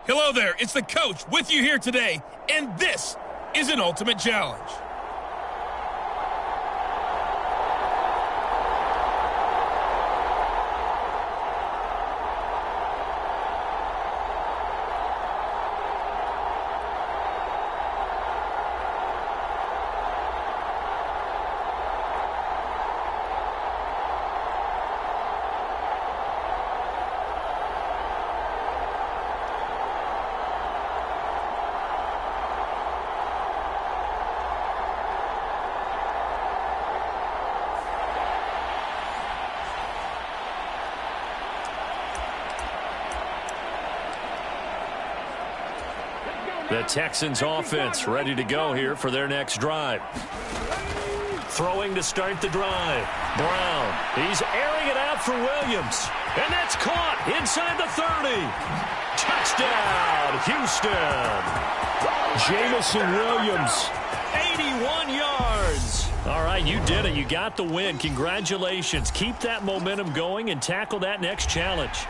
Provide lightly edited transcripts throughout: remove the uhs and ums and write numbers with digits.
Hello there, it's the coach with you here today, and this is an Ultimate Challenge. The Texans offense ready to go here for their next drive. Throwing to start the drive. Brown. He's airing it out for Williams. And that's caught inside the 30. Touchdown, Houston. Jamison Williams, 81 yards. All right, you did it. You got the win. Congratulations. Keep that momentum going and tackle that next challenge.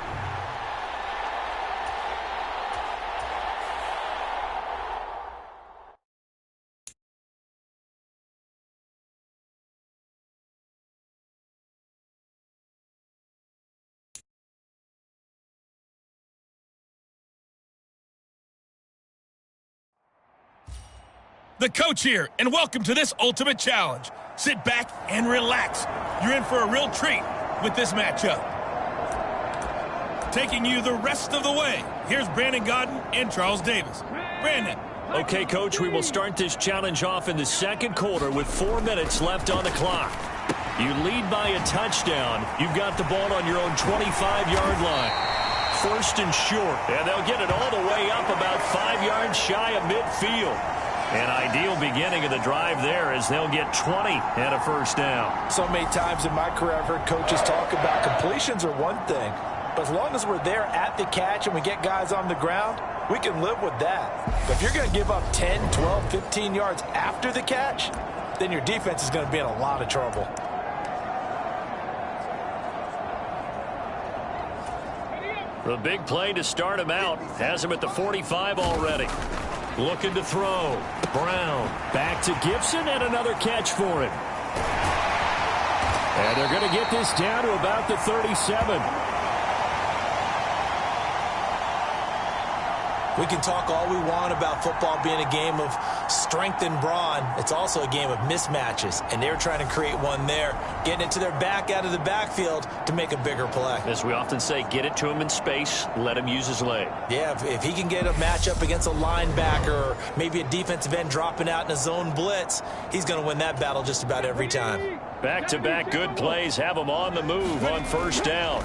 The coach here, and welcome to this Ultimate Challenge. Sit back and relax. You're in for a real treat with this matchup. Taking you the rest of the way, here's Brandon Godden and Charles Davis. Brandon. Okay, Coach, we will start this challenge off in the second quarter with 4 minutes left on the clock. You lead by a touchdown. You've got the ball on your own 25-yard line. First and short, and they'll get it all the way up about 5 yards shy of midfield. An ideal beginning of the drive there as they'll get 20 and a first down. So many times in my career I've heard coaches talk about completions are one thing, but as long as we're there at the catch and we get guys on the ground, we can live with that. But if you're going to give up 10, 12, 15 yards after the catch, then your defense is going to be in a lot of trouble. The big play to start him out has him at the 45 already. Looking to throw. Brown back to Gibson, and another catch for him. And they're going to get this down to about the 37. We can talk all we want about football being a game of strength and brawn. It's also a game of mismatches, and they're trying to create one there, getting it to their back out of the backfield to make a bigger play. As we often say, get it to him in space, let him use his leg. Yeah, if he can get a matchup against a linebacker or maybe a defensive end dropping out in a zone blitz, he's going to win that battle just about every time. Back-to-back good plays have him on the move on first down.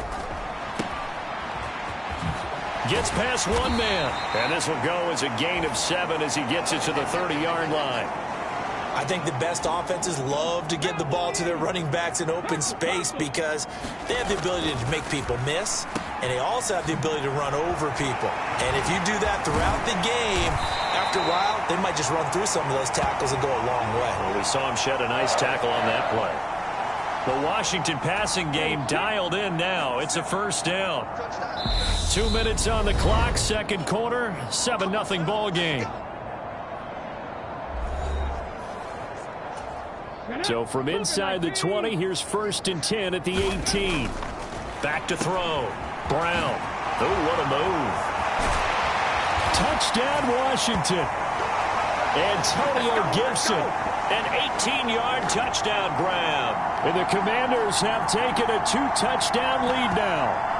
Gets past one man. And this will go as a gain of 7 as he gets it to the 30-yard line. I think the best offenses love to get the ball to their running backs in open space because they have the ability to make people miss, and they also have the ability to run over people. And if you do that throughout the game, after a while, they might just run through some of those tackles and go a long way. Well, we saw him shed a nice tackle on that play. The Washington passing game dialed in now. It's a first down. 2 minutes on the clock, second quarter, 7-0 ball game. So from inside the 20, here's first and 10 at the 18. Back to throw. Brown. Oh, what a move. Touchdown, Washington. Antonio Gibson. An 18-yard touchdown grab. And the Commanders have taken a 2-touchdown lead now.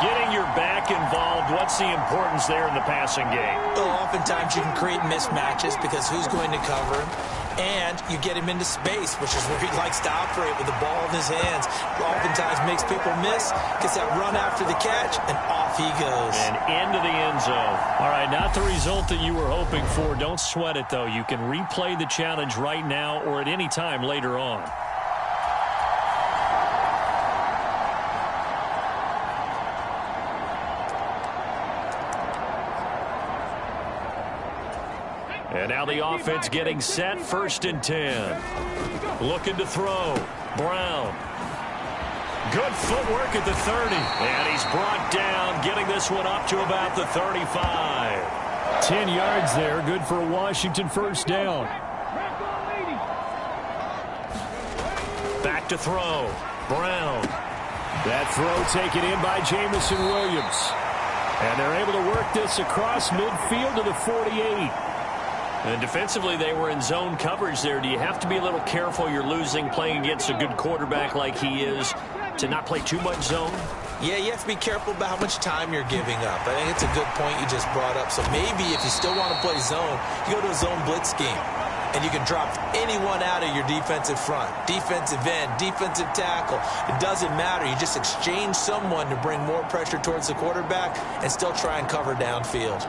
Getting your back involved, what's the importance there in the passing game? Well, oftentimes you can create mismatches because who's going to cover him? And you get him into space, which is where he likes to operate with the ball in his hands. Oftentimes makes people miss, gets that run after the catch, and off he goes. And into the end zone. All right, not the result that you were hoping for. Don't sweat it, though. You can replay the challenge right now or at any time later on. And now the offense getting set, first and 10. Looking to throw. Brown. Good footwork at the 30. And he's brought down, getting this one up to about the 35. 10 yards there. Good for a Washington first down. Back to throw. Brown. That throw taken in by Jamison Williams. And they're able to work this across midfield to the 48. And defensively, they were in zone coverage there. Do you have to be a little careful? You're losing playing against a good quarterback like he is to not play too much zone? Yeah, you have to be careful about how much time you're giving up. I think it's a good point you just brought up. So maybe if you still want to play zone, you go to a zone blitz scheme. And you can drop anyone out of your defensive front. Defensive end, defensive tackle. It doesn't matter. You just exchange someone to bring more pressure towards the quarterback and still try and cover downfield.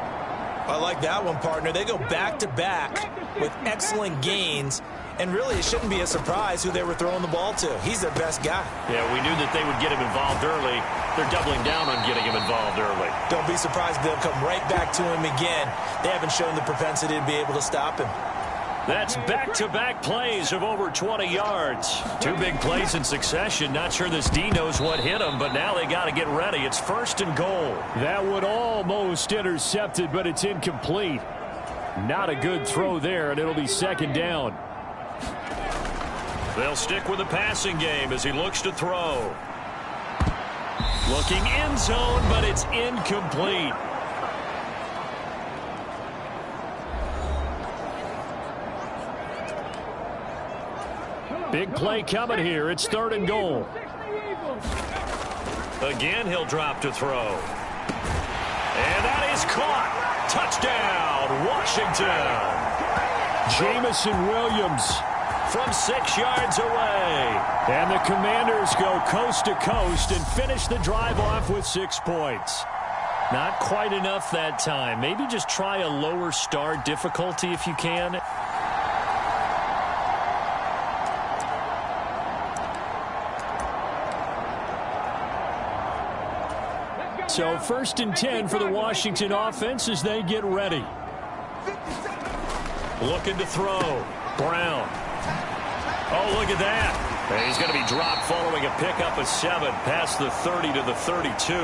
I like that one, partner. They go back-to-back with excellent gains. And really, it shouldn't be a surprise who they were throwing the ball to. He's their best guy. Yeah, we knew that they would get him involved early. They're doubling down on getting him involved early. Don't be surprised if they'll come right back to him again. They haven't shown the propensity to be able to stop him. That's back-to-back plays of over 20 yards. Two big plays in succession. Not sure this D knows what hit him, but now they got to get ready. It's 1st and goal. That one almost intercepted, but it's incomplete. Not a good throw there, and it'll be 2nd down. They'll stick with the passing game as he looks to throw. Looking end zone, but it's incomplete. Big play coming here. It's 3rd and goal. Again, he'll drop to throw. And that is caught. Touchdown, Washington. Jamison Williams from 6 yards away. And the Commanders go coast to coast and finish the drive off with 6 points. Not quite enough that time. Maybe just try a lower start difficulty if you can. So 1st and 10 for the Washington offense as they get ready. Looking to throw. Brown. Oh, look at that. And he's going to be dropped following a pickup of 7 past the 30 to the 32.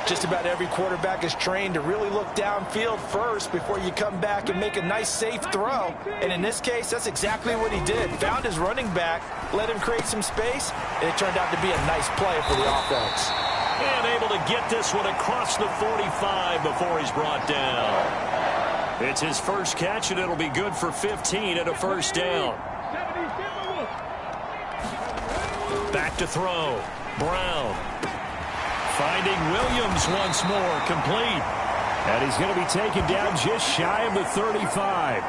Just about every quarterback is trained to really look downfield first before you come back and make a nice, safe throw. And in this case, that's exactly what he did. Found his running back, let him create some space, and it turned out to be a nice play for the offense. And able to get this one across the 45 before he's brought down. It's his first catch, and it'll be good for 15 and a 1st down. Back to throw. Brown. Finding Williams once more, complete. And he's going to be taken down just shy of the 35.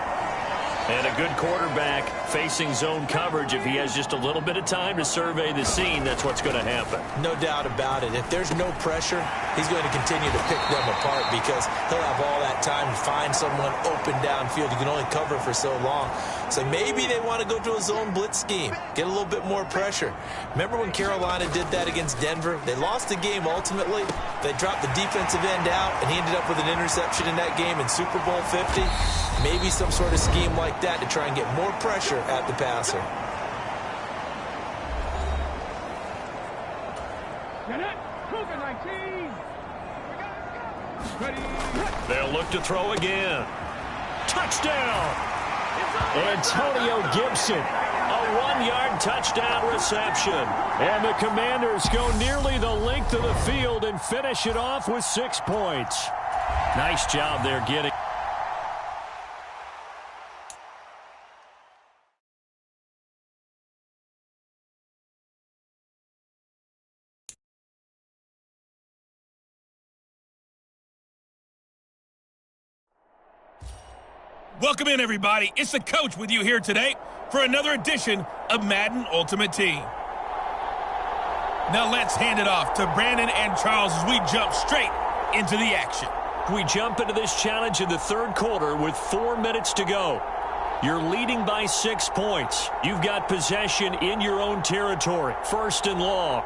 And a good quarterback facing zone coverage. If he has just a little bit of time to survey the scene, that's what's going to happen. No doubt about it. If there's no pressure, he's going to continue to pick them apart because he'll have all that time to find someone open downfield. You can only cover for so long. So maybe they want to go to a zone blitz scheme, get a little bit more pressure. Remember when Carolina did that against Denver? They lost the game ultimately. They dropped the defensive end out, and he ended up with an interception in that game in Super Bowl 50. Maybe some sort of scheme like that to try and get more pressure at the passer. They'll look to throw again. Touchdown! Antonio Gibson, a 1-yard touchdown reception. And the Commanders go nearly the length of the field and finish it off with 6 points. Nice job there getting. Welcome in, everybody. It's the coach with you here today for another edition of Madden Ultimate Team. Now let's hand it off to Brandon and Charles as we jump straight into the action. We jump into this challenge in the 3rd quarter with 4 minutes to go. You're leading by 6 points. You've got possession in your own territory. 1st and long.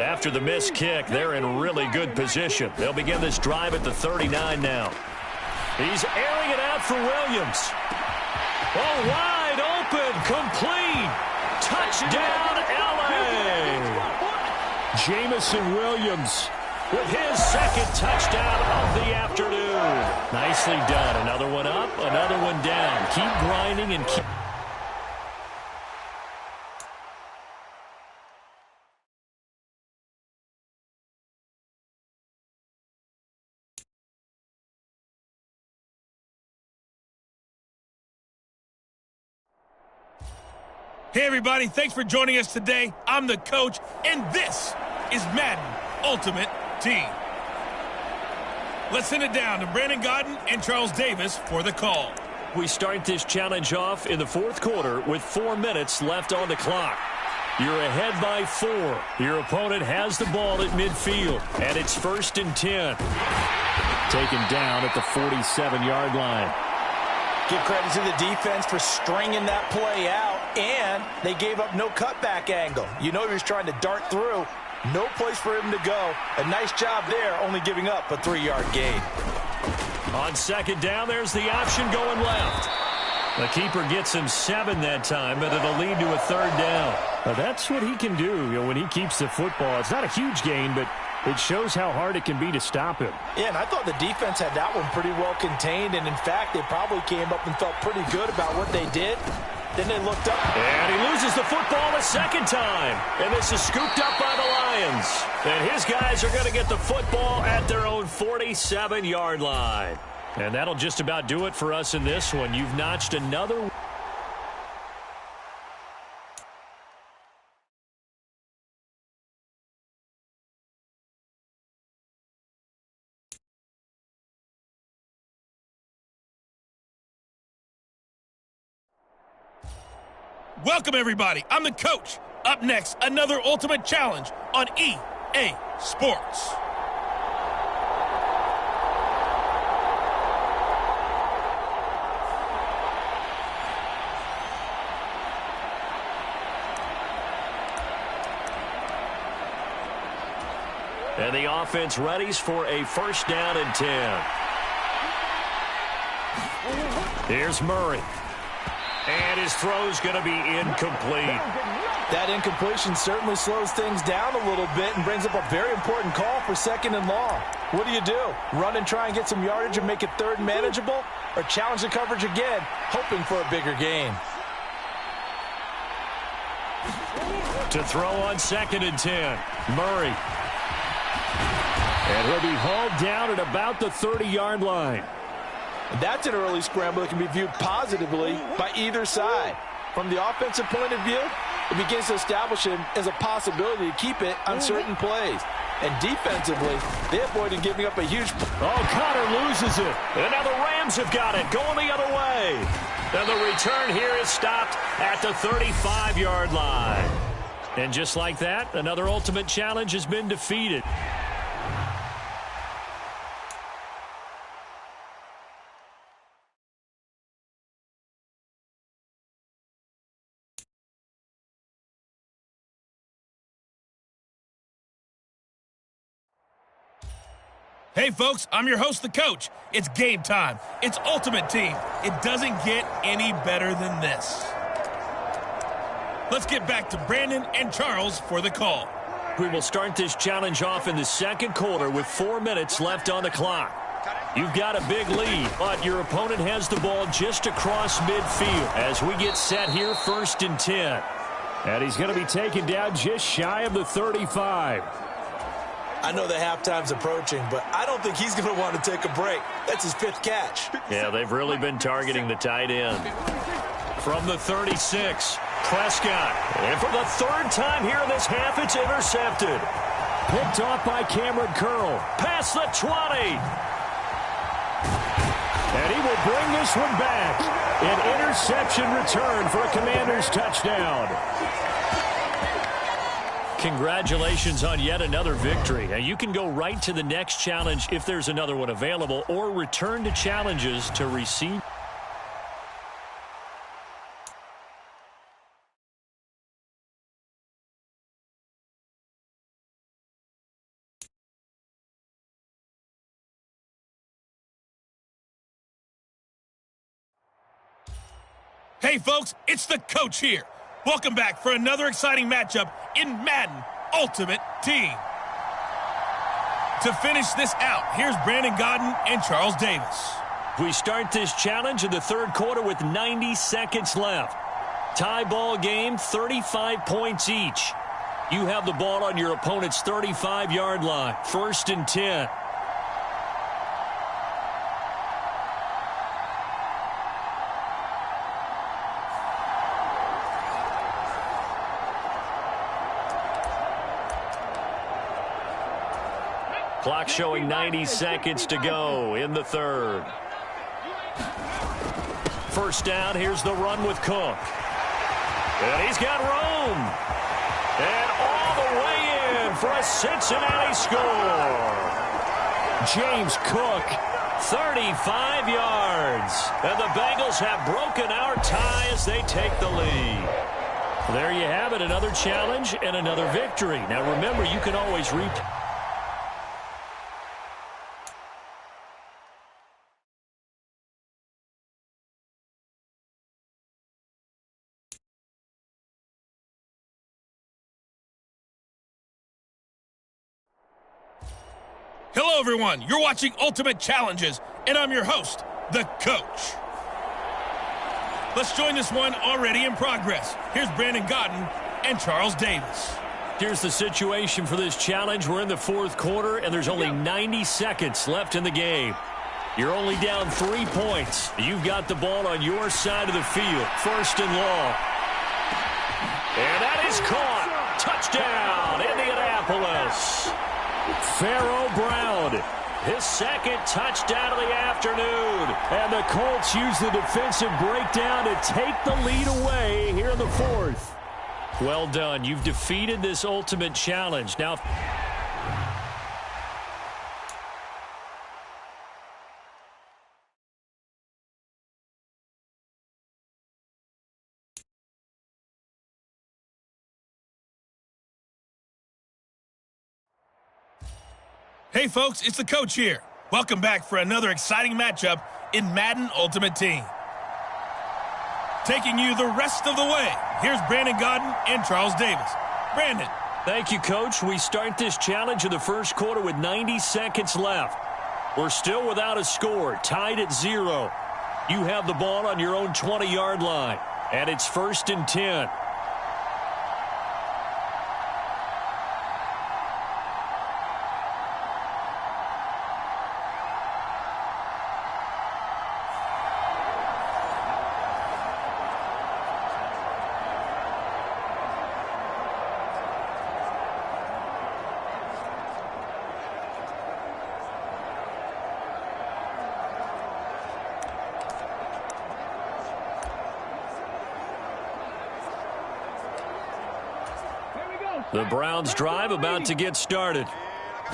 After the missed kick, they're in really good position. They'll begin this drive at the 39 now. He's airing it out for Williams. Oh, wide open, complete. Touchdown, L.A. Jamison Williams with his second touchdown of the afternoon. Nicely done. Another one up, another one down. Keep grinding and keep... Hey, everybody. Thanks for joining us today. I'm the coach, and this is Madden Ultimate Team. Let's send it down to Brandon Godden and Charles Davis for the call. We start this challenge off in the fourth quarter with 4 minutes left on the clock. You're ahead by 4. Your opponent has the ball at midfield, and it's 1st and 10. Taken down at the 47-yard line. Give credit to the defense for stringing that play out, and they gave up no cutback angle. You know he was trying to dart through. No place for him to go. A nice job there, only giving up a 3-yard gain. On 2nd down, there's the option going left. The keeper gets him 7 that time, but it'll lead to a 3rd down. Now that's what he can do, when he keeps the football. It's not a huge gain, but it shows how hard it can be to stop him. Yeah, and I thought the defense had that one pretty well contained, and in fact, they probably came up and felt pretty good about what they did. Then they looked up. And he loses the football a 2nd time. And this is scooped up by the Lions. And his guys are going to get the football at their own 47-yard line. And that'll just about do it for us in this one. You've notched another... Welcome, everybody. I'm the coach. Up next, another Ultimate Challenge on EA Sports. And the offense readies for a 1st down and 10. Here's Murray. And his throw's going to be incomplete. That incompletion certainly slows things down a little bit and brings up a very important call for 2nd and long. What do? Run and try and get some yardage and make it 3rd and manageable? Or challenge the coverage again, hoping for a bigger gain? To throw on 2nd and 10. Murray. And he'll be hauled down at about the 30-yard line. That's an early scramble that can be viewed positively by either side. From the offensive point of view, it begins to establish him as a possibility to keep it on certain plays. And defensively, they avoided giving up a huge... Oh, Connor loses it. And now the Rams have got it, going the other way. And the return here is stopped at the 35-yard line. And just like that, another Ultimate Challenge has been defeated. Hey, folks, I'm your host, the coach. It's game time. It's Ultimate Team. It doesn't get any better than this. Let's get back to Brandon and Charles for the call. We will start this challenge off in the 2nd quarter with 4 minutes left on the clock. You've got a big lead, but your opponent has the ball just across midfield as we get set here 1st and 10. And he's going to be taken down just shy of the 35. I know the halftime's approaching, but I don't think he's going to want to take a break. That's his 5th catch. Yeah, they've really been targeting the tight end. From the 36, Prescott. And for the 3rd time here in this half, it's intercepted. Picked off by Cameron Curl. Past the 20. And he will bring this one back. An interception return for a Commanders touchdown. Congratulations on yet another victory. Now, you can go right to the next challenge if there's another one available, or return to challenges to receive. Hey, folks, it's the coach here. Welcome back for another exciting matchup in Madden Ultimate Team. To finish this out, here's Brandon Gaudin and Charles Davis. We start this challenge in the third quarter with 90 seconds left. Tie ball game, 35 points each. You have the ball on your opponent's 35-yard line. 1st and 10. Clock showing 90 seconds to go in the third. First down, here's the run with Cook. And he's got room. And all the way in for a Cincinnati score. James Cook, 35 yards. And the Bengals have broken our tie as they take the lead. There you have it, another challenge and another victory. Now remember, you can always replay. Hello, everyone. You're watching Ultimate Challenges, and I'm your host, the coach. Let's join this one already in progress. Here's Brandon Gaudin and Charles Davis. Here's the situation for this challenge. We're in the fourth quarter, and there's only 90 seconds left in the game. You're only down 3 points. You've got the ball on your side of the field. 1st and long. And that is caught. Touchdown, Indianapolis. Pharaoh Brown, his second touchdown of the afternoon. And the Colts use the defensive breakdown to take the lead away here in the fourth. Well done. You've defeated this ultimate challenge. Now, Hey, folks, it's the coach here. Welcome back for another exciting matchup in Madden Ultimate Team. Taking you the rest of the way, here's Brandon Gaudin and Charles Davis. Brandon. Thank you, Coach. We start this challenge in the first quarter with 90 seconds left. We're still without a score, tied at 0. You have the ball on your own 20-yard line, and it's 1st and 10. The Browns drive about to get started.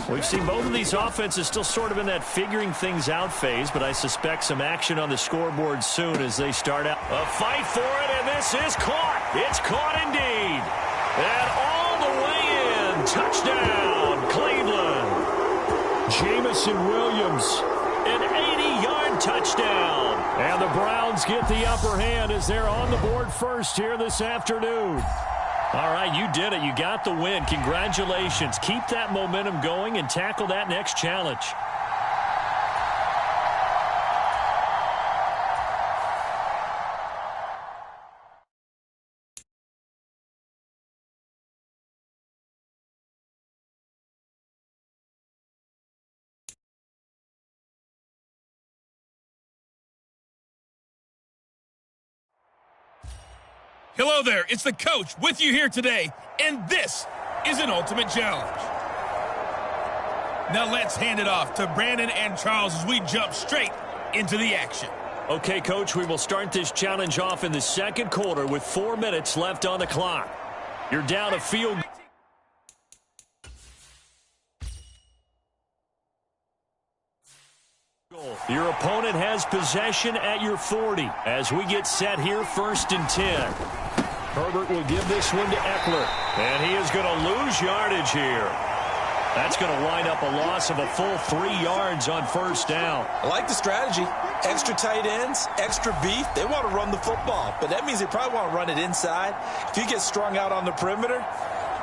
We've seen both of these offenses still sort of in that figuring things out phase, but I suspect some action on the scoreboard soon as they start out. A fight for it, and this is caught. It's caught indeed. And all the way in. Touchdown, Cleveland. Jamison Williams, an 80-yard touchdown. And the Browns get the upper hand as they're on the board first here this afternoon. All right, you did it. You got the win. Congratulations. Keep that momentum going and tackle that next challenge. Hello there, it's the coach with you here today, and this is an Ultimate Challenge. Now let's hand it off to Brandon and Charles as we jump straight into the action. Okay, Coach, we will start this challenge off in the second quarter with 4 minutes left on the clock. You're down a field. Your opponent has possession at your 40 as we get set here, 1st and 10. Herbert will give this one to Eckler, and he is going to lose yardage here. That's going to wind up a loss of a full 3 yards on first down. I like the strategy. Extra tight ends, extra beef. They want to run the football, but that means they probably want to run it inside. If you get strung out on the perimeter,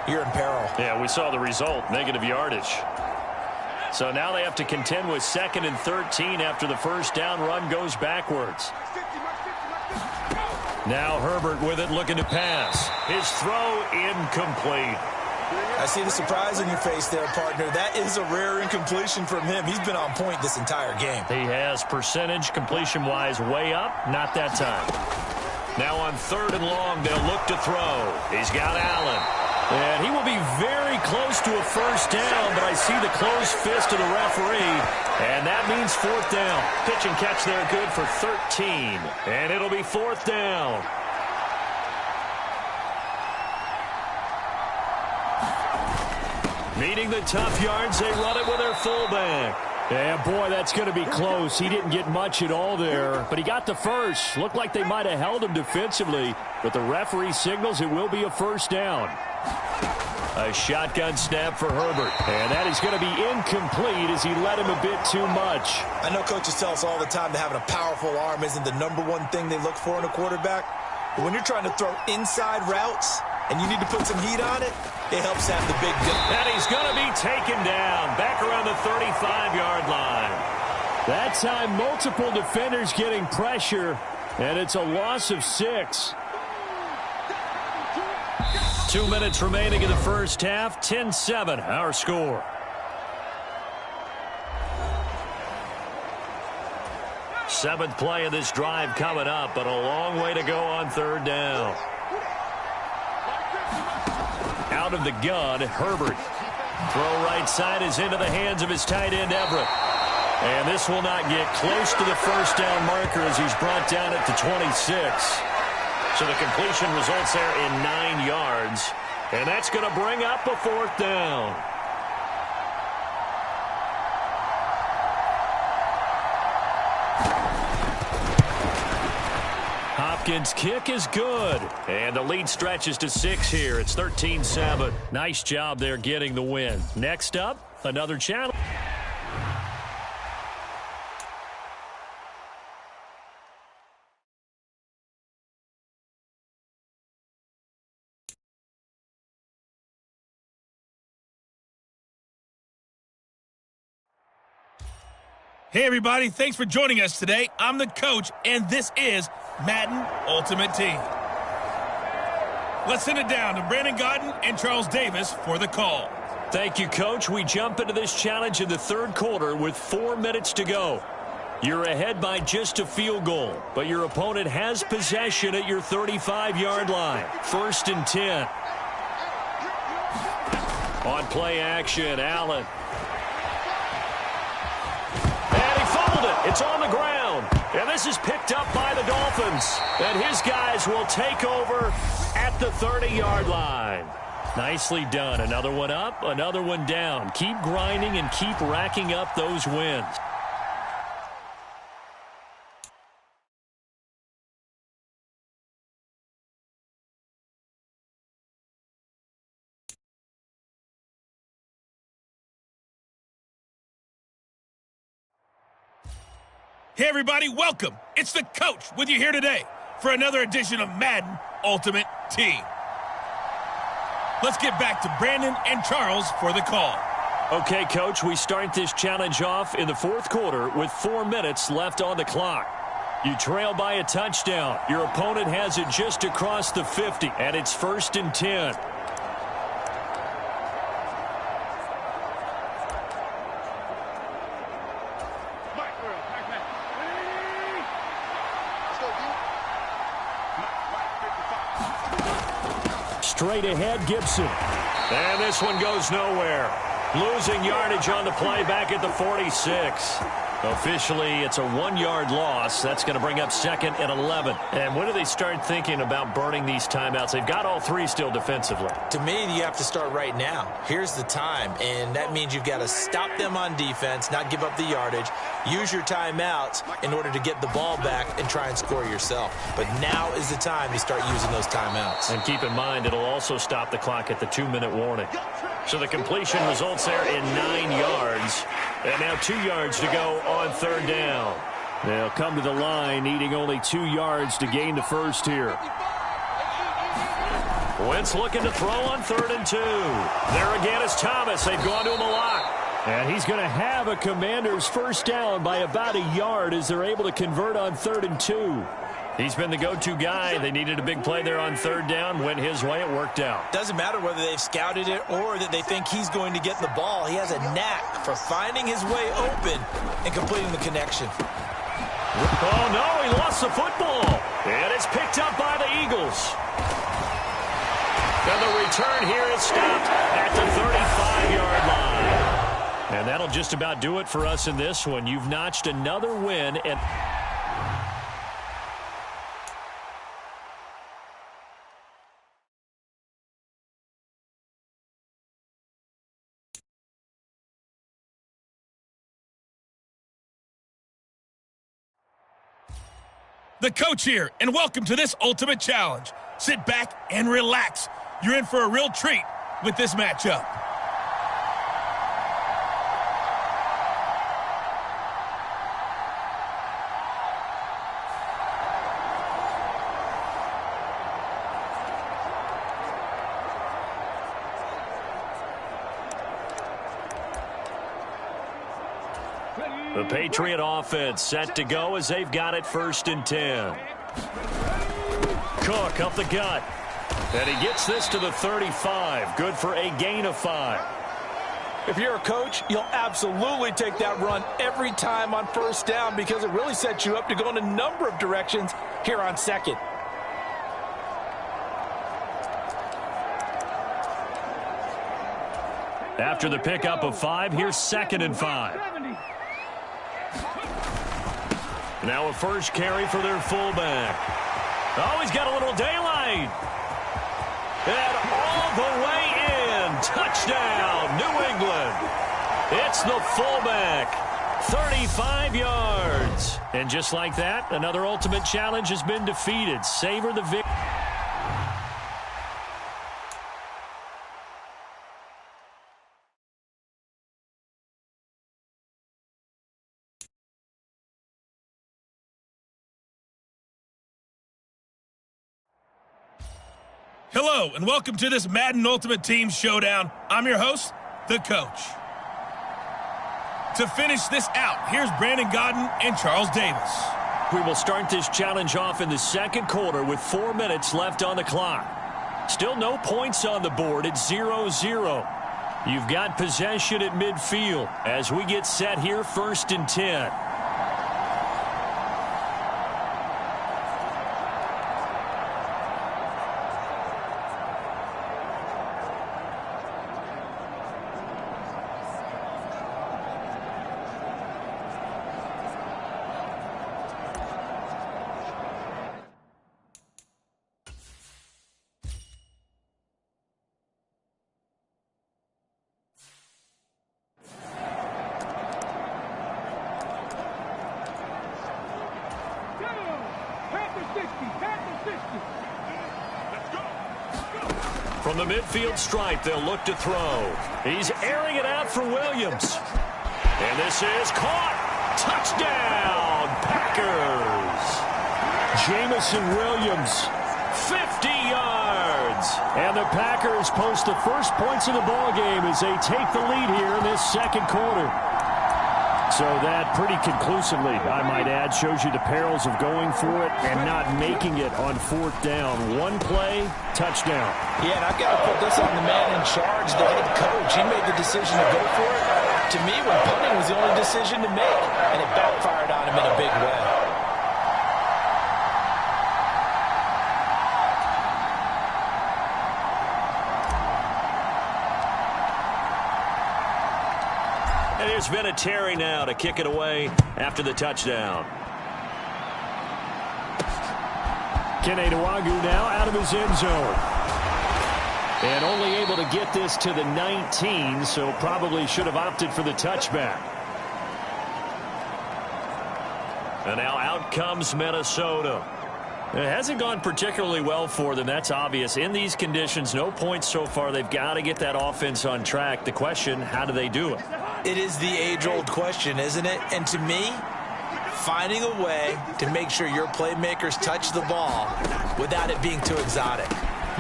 you're in peril. Yeah, we saw the result, negative yardage. So now they have to contend with 2nd and 13 after the first down run goes backwards. Now Herbert with it, looking to pass. His throw incomplete. I see the surprise in your face there, partner. That is a rare incompletion from him. He's been on point this entire game. He has percentage completion-wise way up, not that time. Now on 3rd and long, they'll look to throw. He's got Allen. And he will be very close to a first down, but I see the closed fist of the referee, and that means 4th down. Pitch and catch there good for 13, and it'll be 4th down. Meeting the tough yards, they run it with their fullback. Yeah, boy, that's going to be close. He didn't get much at all there, but he got the first. Looked like they might have held him defensively, but the referee signals it will be a first down. A shotgun snap for Herbert, and that is going to be incomplete as he led him a bit too much. I know coaches tell us all the time that having a powerful arm isn't the #1 thing they look for in a quarterback, but when you're trying to throw inside routes and you need to put some heat on it, it helps have the big dip. And he's going to be taken down back around the 35-yard line. That time, multiple defenders getting pressure, and it's a loss of 6. 2 minutes remaining in the first half, 10-7, our score. Seventh play of this drive coming up, but a long way to go on 3rd down. Out of the gun, Herbert. Throw right side is into the hands of his tight end, Everett. And this will not get close to the first down marker as he's brought down at the 26. So the completion results there in 9 yards. And that's going to bring up a 4th down. Hopkins' kick is good. And the lead stretches to 6 here. It's 13-7. Nice job there getting the win. Next up, another challenge. Hey, everybody. Thanks for joining us today. I'm the coach, and this is Madden Ultimate Team. Let's send it down to Brandon Gaudin and Charles Davis for the call. Thank you, Coach. We jump into this challenge in the 3rd quarter with 4 minutes to go. You're ahead by just a field goal, but your opponent has possession at your 35-yard line. 1st and 10. On play action, Allen. It's on the ground, and this is picked up by the Dolphins. And his guys will take over at the 30-yard line. Nicely done. Another one up, another one down. Keep grinding and keep racking up those wins. Hey, everybody, welcome. It's the coach with you here today for another edition of Madden Ultimate Team. Let's get back to Brandon and Charles for the call. Okay, Coach, we start this challenge off in the 4th quarter with 4 minutes left on the clock. You trail by a touchdown. Your opponent has it just across the 50, and it's 1st and 10. Straight ahead, Gibson. And this one goes nowhere. Losing yardage on the play back at the 46. Officially, it's a 1-yard loss. That's going to bring up 2nd and 11. And when do they start thinking about burning these timeouts? They've got all 3 still defensively. To me, you have to start right now. Here's the time, and that means you've got to stop them on defense, not give up the yardage, use your timeouts in order to get the ball back and try and score yourself. But now is the time to start using those timeouts. And keep in mind, it'll also stop the clock at the 2-minute warning. So the completion results there in 9 yards. And now 2 yards to go on 3rd down. They'll come to the line needing only 2 yards to gain the first here. Wentz looking to throw on 3rd and 2. There again is Thomas. They've gone to him a lot. And he's going to have a Commanders first down by about a yard as they're able to convert on 3rd and 2. He's been the go-to guy. They needed a big play there on 3rd down. Went his way. It worked out. Doesn't matter whether they've scouted it or that they think he's going to get the ball. He has a knack for finding his way open and completing the connection. Oh, no, he lost the football. And it's picked up by the Eagles. And the return here is stopped at the 35-yard line. And that'll just about do it for us in this one. You've notched another win. And the coach here, and welcome to this ultimate challenge. Sit back and relax. You're in for a real treat with this matchup. the Patriot offense set to go as they've got it 1st and 10. Cook up the gut. And he gets this to the 35. Good for a gain of 5. If you're a coach, you'll absolutely take that run every time on 1st down because it really sets you up to go in a number of directions here on 2nd. After the pickup of 5, here's 2nd and 5. Now a first carry for their fullback. Oh, he's got a little daylight. And all the way in. Touchdown, New England. It's the fullback. 35 yards. And just like that, another ultimate challenge has been defeated. Savor the victory. Hello, and welcome to this Madden Ultimate Team Showdown. I'm your host, the coach. To finish this out, here's Brandon Godden and Charles Davis. We will start this challenge off in the 2nd quarter with 4 minutes left on the clock. Still no points on the board. It's 0-0. You've got possession at midfield as we get set here 1st and 10. From the midfield stripe, they'll look to throw. He's airing it out for Williams. And this is caught. Touchdown, Packers. Jamison Williams, 50 yards. And the Packers post the first points of the ballgame as they take the lead here in this 2nd quarter. So that pretty conclusively, I might add, shows you the perils of going for it and not making it on 4th down. One play, touchdown. Yeah, and I've got to put this on the man in charge, the head coach. He made the decision to go for it. To me, when punting was the only decision to make, and it backfired on him in a big way. And there's been a Terry now to kick it away after the touchdown. Kene Nwagu now out of his end zone. And only able to get this to the 19, so probably should have opted for the touchback. And now out comes Minnesota. It hasn't gone particularly well for them. That's obvious. In these conditions, no points so far. They've got to get that offense on track. The question, how do they do it? It is the age-old question, isn't it? And to me, finding a way to make sure your playmakers touch the ball without it being too exotic.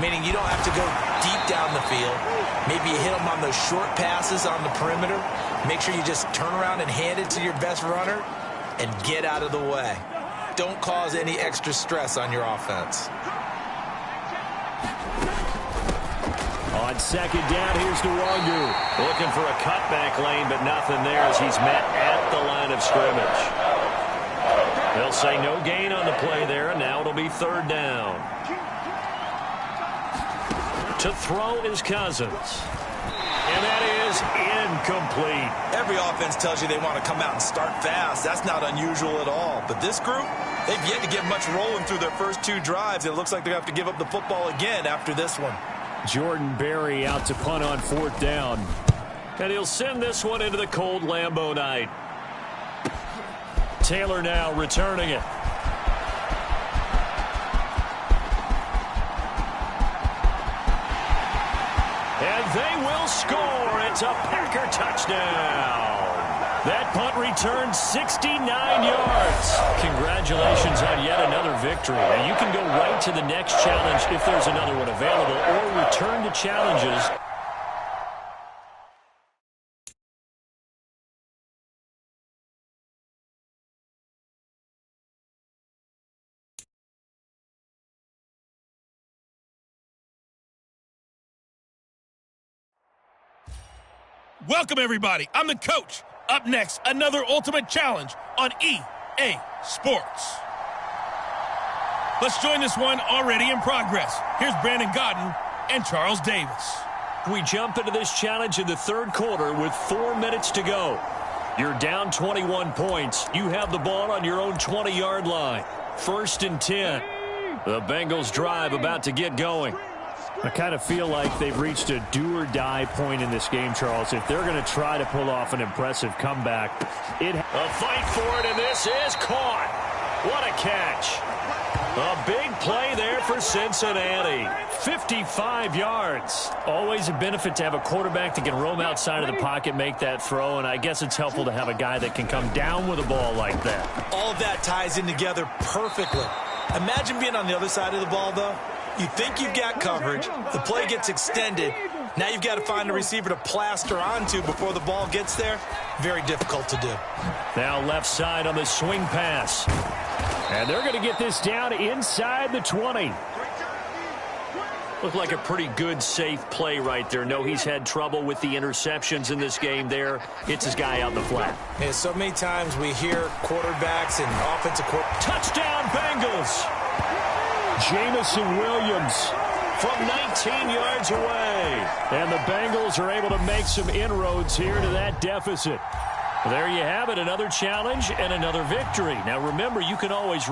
Meaning you don't have to go deep down the field. Maybe you hit them on those short passes on the perimeter. Make sure you just turn around and hand it to your best runner and get out of the way. Don't cause any extra stress on your offense. On second down, here's Nwangu. Looking for a cutback lane, but nothing there as he's met at the line of scrimmage. They'll say no gain on the play there, and now it'll be third down. To throw is Cousins. And that is incomplete. Every offense tells you they want to come out and start fast. That's not unusual at all. But this group, they've yet to get much rolling through their first two drives. It looks like they're going to have to give up the football again after this one. Jordan Berry out to punt on fourth down. And he'll send this one into the cold Lambeau night. Taylor now returning it. And they will score. It's a Packer touchdown. That punt returned 69 yards. Congratulations on yet another victory. Now you can go right to the next challenge if there's another one available, or return to challenges. Welcome, everybody. I'm the coach. Up next, another ultimate challenge on EA Sports. Let's join this one already in progress. Here's Brandon Godden and Charles Davis. We jump into this challenge in the third quarter with 4 minutes to go. You're down 21 points. You have the ball on your own 20-yard line. 1st and 10. The Bengals drive about to get going. I kind of feel like they've reached a do-or-die point in this game, Charles. If they're going to try to pull off an impressive comeback, a fight for it, and this is caught. What a catch. A big play there for Cincinnati. 55 yards. Always a benefit to have a quarterback that can roam outside of the pocket, make that throw, and I guess it's helpful to have a guy that can come down with a ball like that. All of that ties in together perfectly. Imagine being on the other side of the ball, though. You think you've got coverage. The play gets extended. Now you've got to find a receiver to plaster onto before the ball gets there. Very difficult to do. Now left side on the swing pass. And they're going to get this down inside the 20. Looked like a pretty good, safe play right there. No, he's had trouble with the interceptions in this game there. Hits his guy out in the flat. Yeah, so many times we hear quarterbacks and offensive touchdown, Bengals! Jamison Williams from 19 yards away. And the Bengals are able to make some inroads here to that deficit. There you have it, another challenge and another victory. Now remember, you can always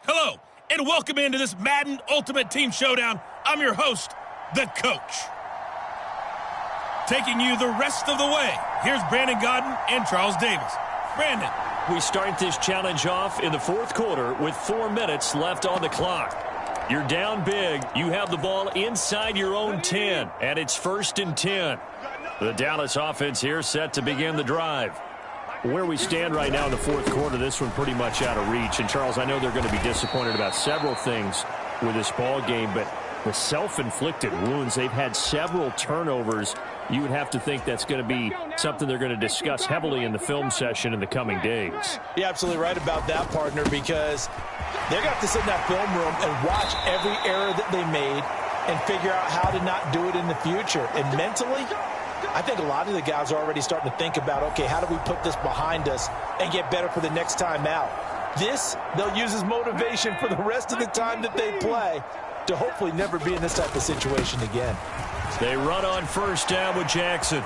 Hello, and welcome into this Madden Ultimate Team Showdown. I'm your host, the coach. Taking you the rest of the way, here's Brandon Godden and Charles Davis. Brandon. We start this challenge off in the fourth quarter with 4 minutes left on the clock. You're down big. You have the ball inside your own 10, and it's 1st and 10. The Dallas offense here set to begin the drive. Where we stand right now in the fourth quarter, this one pretty much out of reach. And, Charles, I know they're going to be disappointed about several things with this ball game, but the self-inflicted wounds, they've had several turnovers. You would have to think that's going to be something they're going to discuss heavily in the film session in the coming days. You're absolutely right about that, partner, because they're going to have to sit in that film room and watch every error that they made and figure out how to not do it in the future. And mentally, I think a lot of the guys are already starting to think about, okay, how do we put this behind us and get better for the next time out? This, they'll use as motivation for the rest of the time that they play to hopefully never be in this type of situation again. They run on 1st down with Jackson.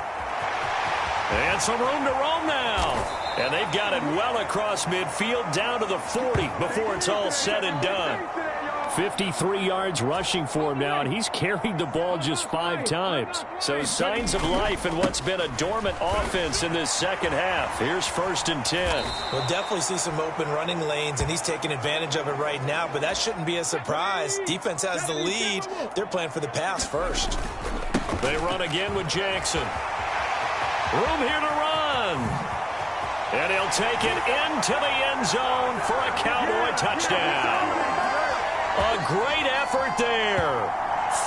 And some room to roam now. And they've got it well across midfield down to the 40 before it's all said and done. 53 yards rushing for him now, and he's carried the ball just 5 times. So signs of life in what's been a dormant offense in this second half. Here's 1st and 10. We'll definitely see some open running lanes, and he's taking advantage of it right now, but that shouldn't be a surprise. Defense has the lead. They're playing for the pass first. They run again with Jackson. Room here to run. And he'll take it into the end zone for a Cowboy touchdown. A great effort there.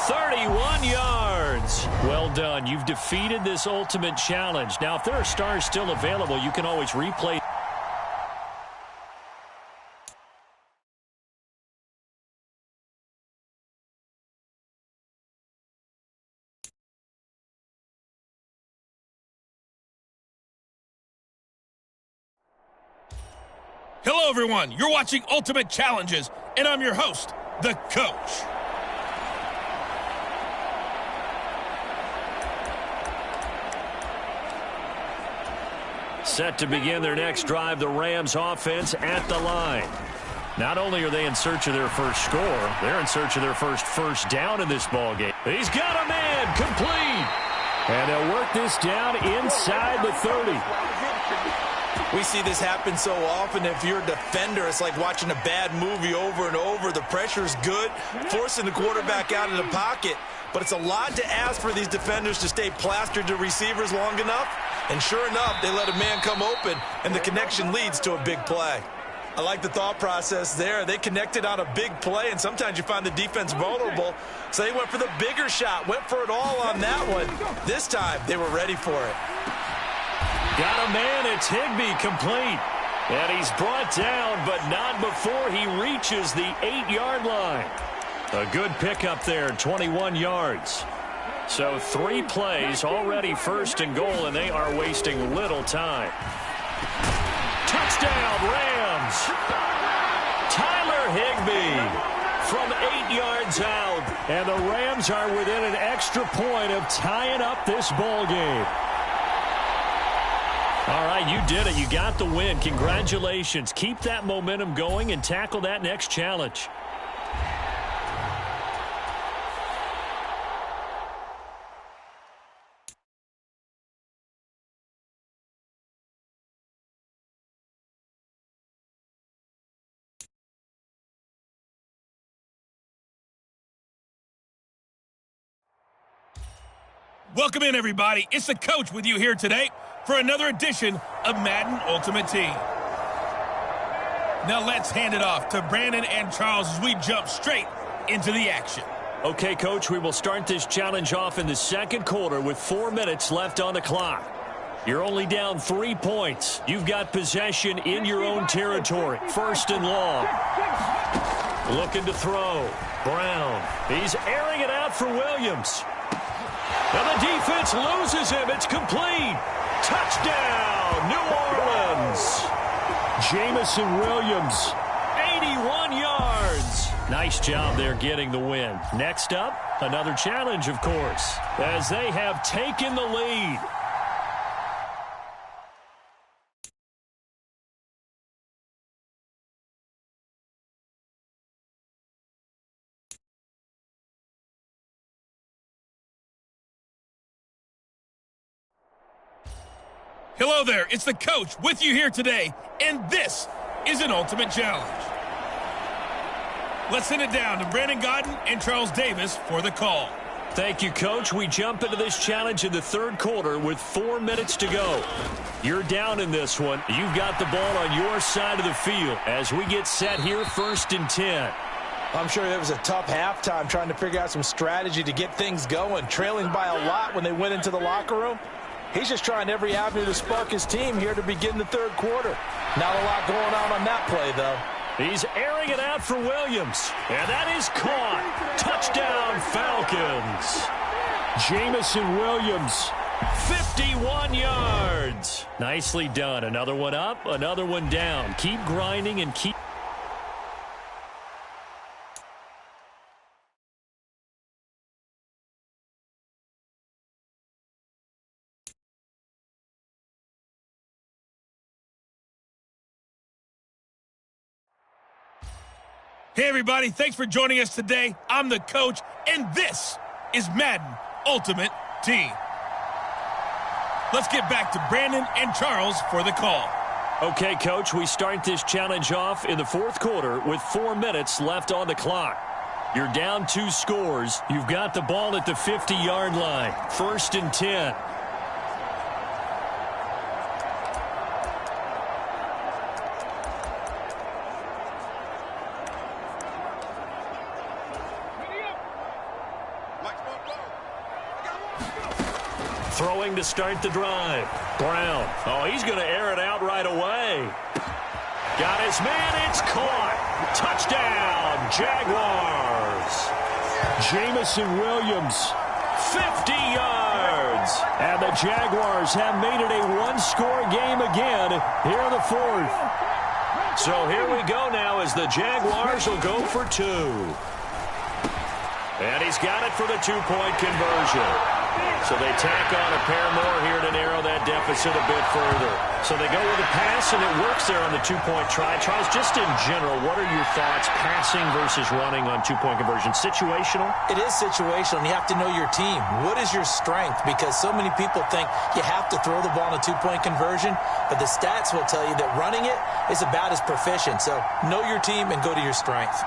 31 yards. Well done. You've defeated this ultimate challenge. Now, if there are stars still available, you can always replay. Hello, everyone. You're watching Ultimate Challenges, and I'm your host, the Coach. Set to begin their next drive, the Rams offense at the line. Not only are they in search of their first score, they're in search of their first down in this ballgame. He's got a man, complete. And they'll work this down inside the 30. We see this happen so often. If you're a defender, it's like watching a bad movie over and over. The pressure's good, forcing the quarterback out of the pocket. But it's a lot to ask for these defenders to stay plastered to receivers long enough. And sure enough, they let a man come open, and the connection leads to a big play. I like the thought process there. They connected on a big play, and sometimes you find the defense vulnerable. So they went for the bigger shot, went for it all on that one. This time, they were ready for it. Got a man, it's Higbee, complete. And he's brought down, but not before he reaches the 8-yard line. A good pickup there, 21 yards. So 3 plays, already 1st and goal, and they are wasting little time. Touchdown, Rams! Tyler Higbee from 8 yards out. And the Rams are within an extra point of tying up this ball game. All right, you did it. You got the win. Congratulations. Keep that momentum going and tackle that next challenge. Welcome in, everybody. It's the Coach with you here today for another edition of Madden Ultimate Team. Now let's hand it off to Brandon and Charles as we jump straight into the action. Okay, Coach, we will start this challenge off in the second quarter with 4 minutes left on the clock. You're only down 3 points. You've got possession in your own territory. 1st and long. Looking to throw. Brown. He's airing it out for Williams. And the defense loses him. It's complete. Touchdown, New Orleans. Jamison Williams, 81 yards. Nice job there getting the win. Next up, another challenge, of course, as they have taken the lead. Hello there, it's the Coach with you here today, and this is an Ultimate Challenge. Let's send it down to Brandon Godden and Charles Davis for the call. Thank you, Coach. We jump into this challenge in the third quarter with 4 minutes to go. You're down in this one. You've got the ball on your side of the field as we get set here, 1st and 10. I'm sure it was a tough halftime trying to figure out some strategy to get things going, trailing by a lot when they went into the locker room. He's just trying every avenue to spark his team here to begin the third quarter. Not a lot going on that play, though. He's airing it out for Williams. And that is caught. Touchdown, Falcons. Jamison Williams, 51 yards. Nicely done. Another one up, another one down. Keep grinding and keep... Hey, everybody. Thanks for joining us today. I'm the coach, and this is Madden Ultimate Team. Let's get back to Brandon and Charles for the call. Okay, Coach, we start this challenge off in the fourth quarter with 4 minutes left on the clock. You're down 2 scores. You've got the ball at the 50-yard line. 1st and 10. Throwing to start the drive. Brown. Oh, he's going to air it out right away. Got his man. It's caught. Touchdown, Jaguars. Jamison Williams, 50 yards. And the Jaguars have made it a one-score game again here in the fourth. So here we go now as the Jaguars will go for 2. And he's got it for the two-point conversion. So they tack on a pair more here to narrow that deficit a bit further. So they go with a pass, and it works there on the two-point try. Charles, just in general, what are your thoughts, passing versus running on two-point conversion? Situational? It is situational, and you have to know your team. What is your strength? Because so many people think you have to throw the ball in a two-point conversion, but the stats will tell you that running it is about as proficient. So know your team and go to your strength.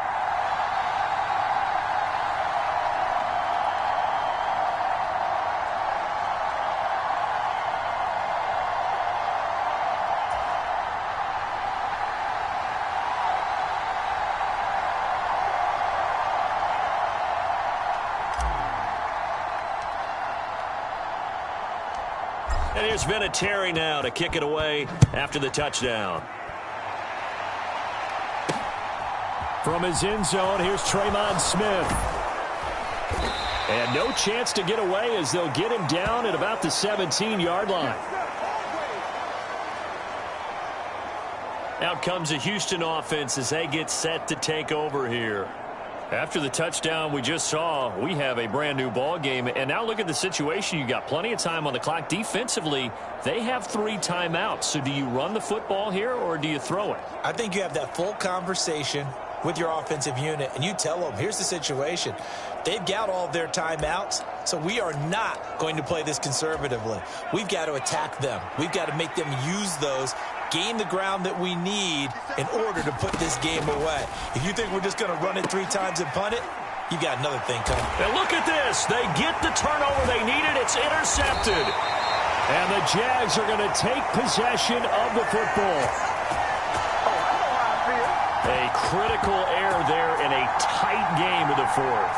And here's Vinatieri now to kick it away after the touchdown. From his end zone, here's Tremon Smith. And no chance to get away as they'll get him down at about the 17-yard line. Out comes the Houston offense as they get set to take over here. After the touchdown we just saw, we have a brand new ball game. And now look at the situation. You got plenty of time on the clock. Defensively, they have 3 timeouts. So do you run the football here or do you throw it? I think you have that full conversation with your offensive unit, and you tell them, here's the situation. They've got all their timeouts, so we are not going to play this conservatively. We've got to attack them. We've got to make them use those, gain the ground that we need in order to put this game away. If you think we're just going to run it 3 times and punt it, you got another thing coming. And look at this. They get the turnover they needed. It's intercepted. And the Jags are going to take possession of the football. A critical error there in a tight game of the fourth.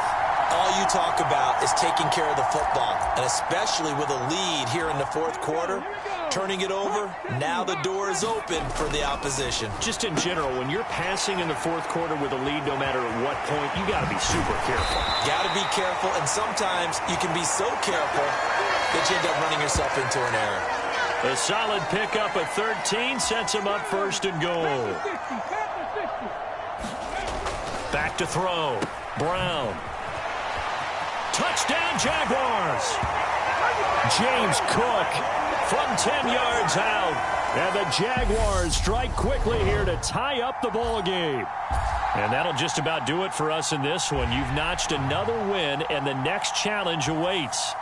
All you talk about is taking care of the football, and especially with a lead here in the fourth quarter, turning it over, now the door is open for the opposition. Just in general, when you're passing in the fourth quarter with a lead, no matter at what point, you got to be super careful. Got to be careful, and sometimes you can be so careful that you end up running yourself into an error. A solid pickup at 13 sets him up 1st and goal. Back to throw. Brown. Touchdown, Jaguars. James Cook from 10 yards out. And the Jaguars strike quickly here to tie up the ball game. And that'll just about do it for us in this one. You've notched another win, and the next challenge awaits.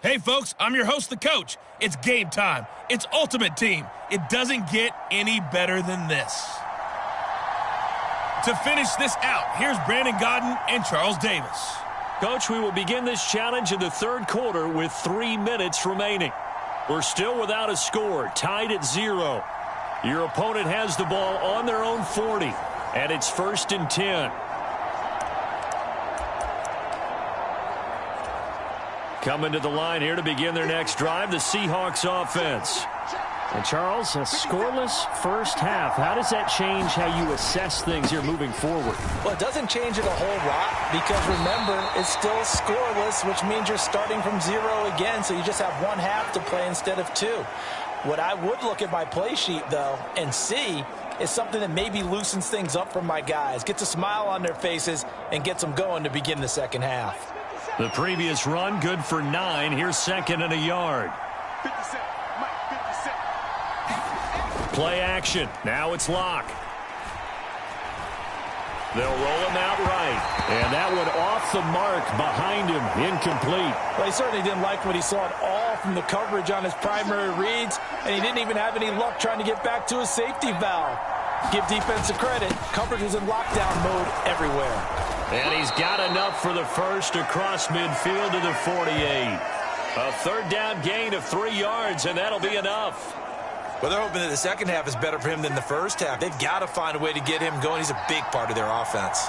Hey, folks, I'm your host, the coach. It's game time. It's Ultimate Team. It doesn't get any better than this. To finish this out, here's Brandon Godden and Charles Davis. Coach, we will begin this challenge in the third quarter with 3 minutes remaining. We're still without a score, tied at 0. Your opponent has the ball on their own 40, and it's 1st and 10. Coming to the line here to begin their next drive, the Seahawks offense. And Charles, a scoreless first half. How does that change how you assess things here moving forward? Well, it doesn't change it a whole lot because, remember, it's still scoreless, which means you're starting from 0 again, so you just have 1 half to play instead of 2. What I would look at my play sheet, though, and see is something that maybe loosens things up for my guys, gets a smile on their faces, and gets them going to begin the second half. The previous run, good for 9. Here's 2nd and a yard. Play action. Now it's Locke. They'll roll him out right. And that one off the mark behind him. Incomplete. Well, he certainly didn't like what he saw at all from the coverage on his primary reads, and he didn't even have any luck trying to get back to his safety valve. Give defense a credit. Coverage was in lockdown mode everywhere. And he's got enough for the first across midfield to the 48. A third down gain of 3 yards, and that'll be enough. Well, they're hoping that the second half is better for him than the first half. They've got to find a way to get him going. He's a big part of their offense.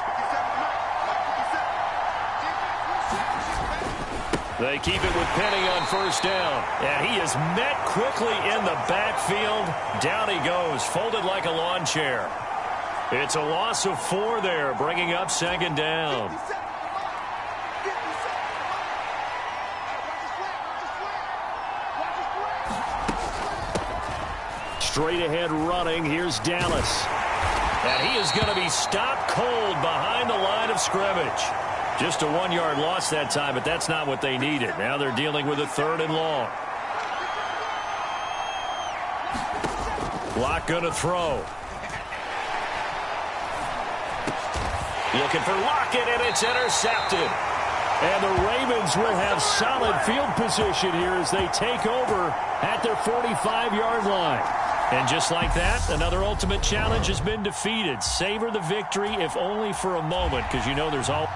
They keep it with Penny on first down. And he is met quickly in the backfield. Down he goes, folded like a lawn chair. It's a loss of 4 there, bringing up 2nd down. Straight ahead running, here's Dallas. And he is going to be stopped cold behind the line of scrimmage. Just a 1-yard loss that time, but that's not what they needed. Now they're dealing with a 3rd and long. Locke going to throw. Looking for Lockett, and it's intercepted. And the Ravens will have solid field position here as they take over at their 45-yard line. And just like that, another ultimate challenge has been defeated. Savor the victory, if only for a moment, because you know there's all...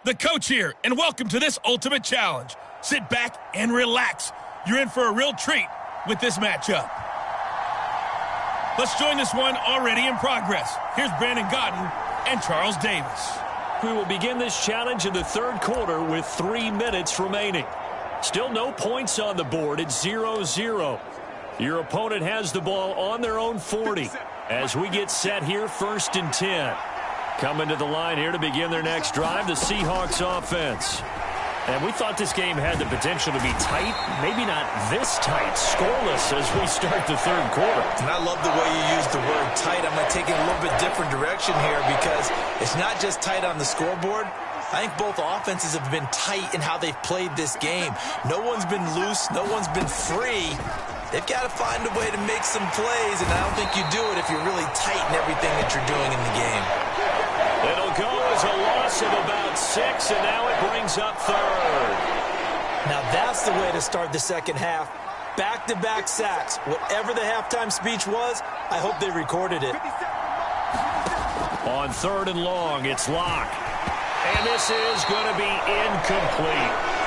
The coach here, and welcome to this ultimate challenge. Sit back and relax. You're in for a real treat with this matchup. Let's join this one already in progress. Here's Brandon Godden and Charles Davis. We will begin this challenge in the third quarter with 3 minutes remaining. Still no points on the board. It's 0-0. Your opponent has the ball on their own 40 as we get set here, 1st and 10. Coming to the line here to begin their next drive, the Seahawks offense. And we thought this game had the potential to be tight, maybe not this tight, scoreless as we start the third quarter. And I love the way you use the word tight. I'm going to take it a little bit different direction here because it's not just tight on the scoreboard. I think both offenses have been tight in how they've played this game. No one's been loose. No one's been free. They've got to find a way to make some plays, and I don't think you do it if you're really tight in everything that you're doing in the game. It'll go as a loss of about 6, and now it brings up 3rd. Now that's the way to start the second half. Back-to-back sacks. Whatever the halftime speech was, I hope they recorded it. On 3rd and long, it's Locke. And this is going to be incomplete.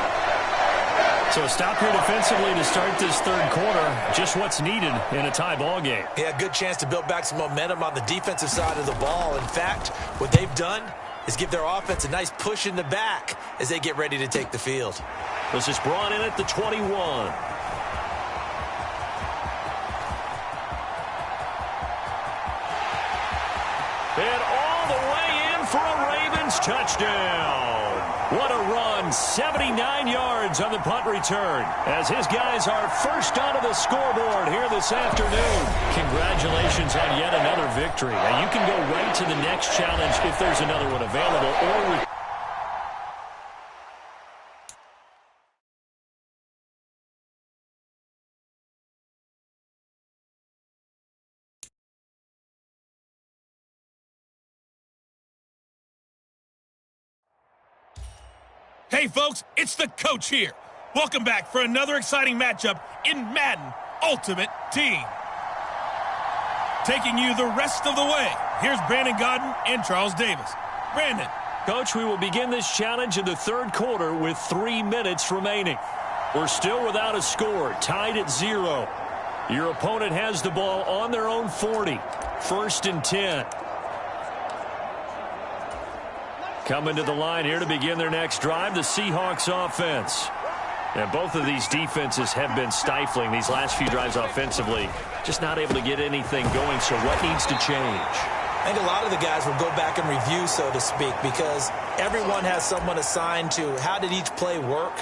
So a stop here defensively to start this third quarter. Just what's needed in a tie ball game. Yeah, good chance to build back some momentum on the defensive side of the ball. In fact, what they've done is give their offense a nice push in the back as they get ready to take the field. This is brought in at the 21. And all the way in for a Ravens touchdown. What a run, 79 yards on the punt return, as his guys are first onto the scoreboard here this afternoon. Congratulations on yet another victory. Now you can go right to the next challenge if there's another one available, or Hey, folks, it's the coach here. Welcome back for another exciting matchup in Madden Ultimate Team. Taking you the rest of the way, here's Brandon Godden and Charles Davis. Brandon. Coach, we will begin this challenge in the third quarter with 3 minutes remaining. We're still without a score, tied at 0. Your opponent has the ball on their own 40. 1st and 10. Coming to the line here to begin their next drive, the Seahawks offense. And both of these defenses have been stifling these last few drives offensively. Just not able to get anything going, so what needs to change? I think a lot of the guys will go back and review, so to speak, because everyone has someone assigned to how did each play work.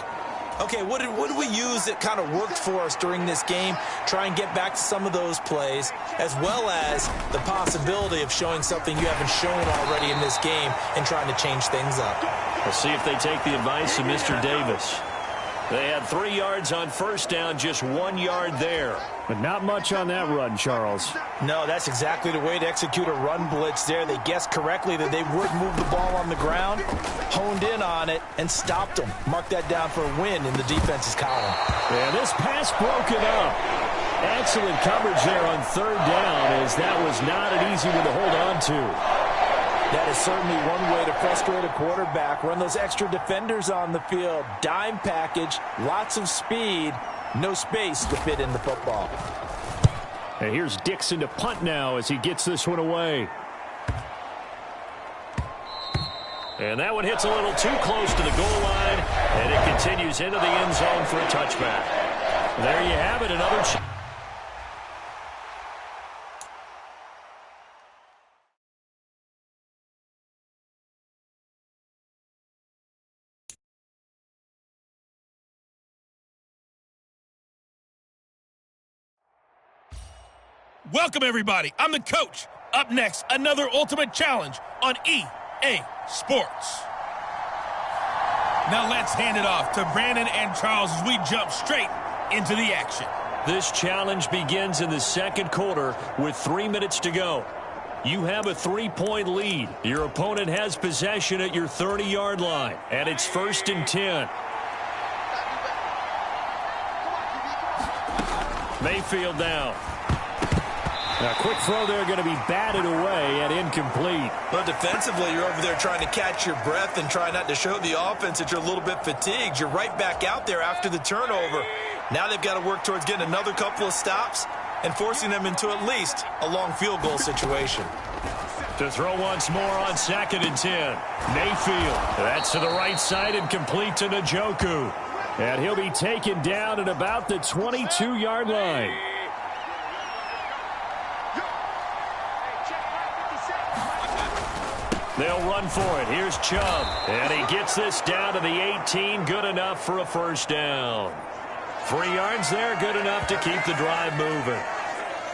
Okay, what did we use that kind of worked for us during this game? Try and get back to some of those plays, as well as the possibility of showing something you haven't shown already in this game and trying to change things up. We'll see if they take the advice of Mr. Davis. They had 3 yards on first down, just 1 yard there. But not much on that run, Charles. No, that's exactly the way to execute a run blitz there. They guessed correctly that they would move the ball on the ground, honed in on it, and stopped them. Mark that down for a win in the defense's column. Yeah, this pass broken up. Excellent coverage there on 3rd down, as that was not an easy one to hold on to. That is certainly one way to frustrate a quarterback. Run those extra defenders on the field. Dime package, lots of speed, no space to fit in the football. And here's Dixon to punt now as he gets this one away. And that one hits a little too close to the goal line, and it continues into the end zone for a touchback. There you have it, another chance. Welcome, everybody. I'm the coach. Up next, another Ultimate Challenge on EA Sports. Now let's hand it off to Brandon and Charles as we jump straight into the action. This challenge begins in the second quarter with 3 minutes to go. You have a 3-point lead. Your opponent has possession at your 30-yard line, and it's 1st and 10. Mayfield down. A quick throw there going to be batted away and incomplete. But defensively, you're over there trying to catch your breath and try not to show the offense that you're a little bit fatigued. You're right back out there after the turnover. Now they've got to work towards getting another couple of stops and forcing them into at least a long field goal situation. To throw once more on 2nd and 10. Mayfield. That's to the right side and complete to Njoku. And he'll be taken down at about the 22-yard line. They'll run for it. Here's Chubb. And he gets this down to the 18. Good enough for a 1st down. 3 yards there. Good enough to keep the drive moving.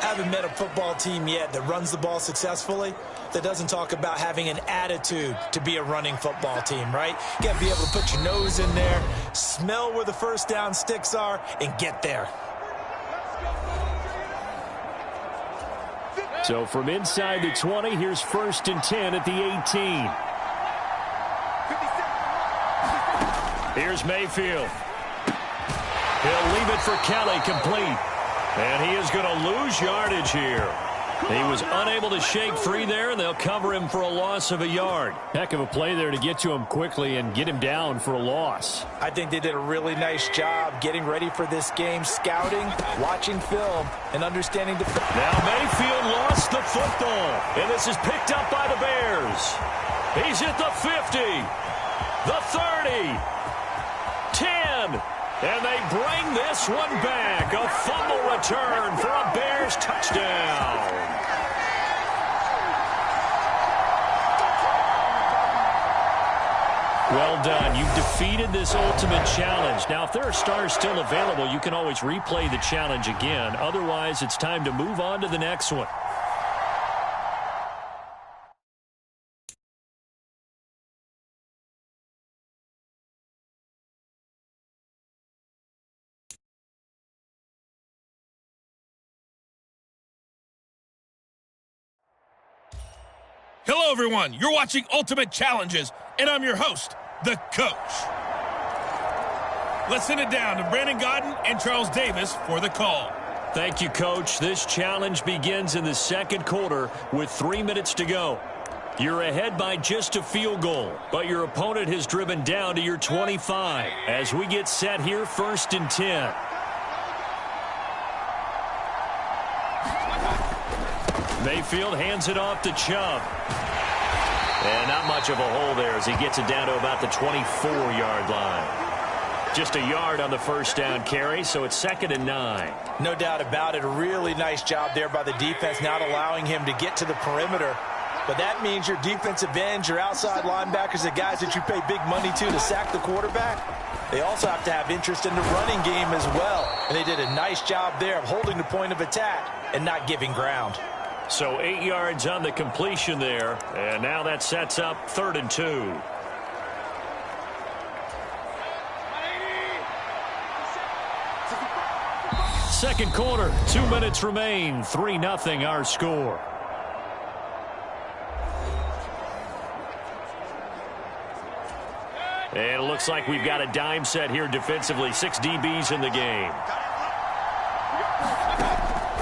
Haven't met a football team yet that runs the ball successfully, that doesn't talk about having an attitude to be a running football team, right? You got to be able to put your nose in there, smell where the 1st down sticks are, and get there. So from inside the 20, here's 1st and 10 at the 18. Here's Mayfield. He'll leave it for Kelly, complete. And he is going to lose yardage here. He was unable to shake free there, and they'll cover him for a loss of a yard. Heck of a play there to get to him quickly and get him down for a loss. I think they did a really nice job getting ready for this game, scouting, watching film, and understanding the... Now Mayfield lost the football, and this is picked up by the Bears. He's at the 50, the 30, 10, and they bring this one back. A fumble return for a Bears touchdown. Well done. You've defeated this ultimate challenge. Now, if there are stars still available, you can always replay the challenge again. Otherwise, it's time to move on to the next one. Hello, everyone. You're watching Ultimate Challenges, and I'm your host, the coach. Let's send it down to Brandon Godden and Charles Davis for the call. Thank you, Coach. This challenge begins in the second quarter with 3 minutes to go. You're ahead by just a field goal, but your opponent has driven down to your 25 as we get set here, 1st and 10. Mayfield hands it off to Chubb. And not much of a hole there as he gets it down to about the 24-yard line. Just a yard on the first down carry, so it's 2nd and 9. No doubt about it. A really nice job there by the defense, not allowing him to get to the perimeter. But that means your defensive ends, your outside linebackers, the guys that you pay big money to sack the quarterback, they also have to have interest in the running game as well. And they did a nice job there of holding the point of attack and not giving ground. So 8 yards on the completion there, and now that sets up 3rd and 2. Second quarter, 2 minutes remain, 3-0 our score. And it looks like we've got a dime set here defensively. 6 DBs in the game.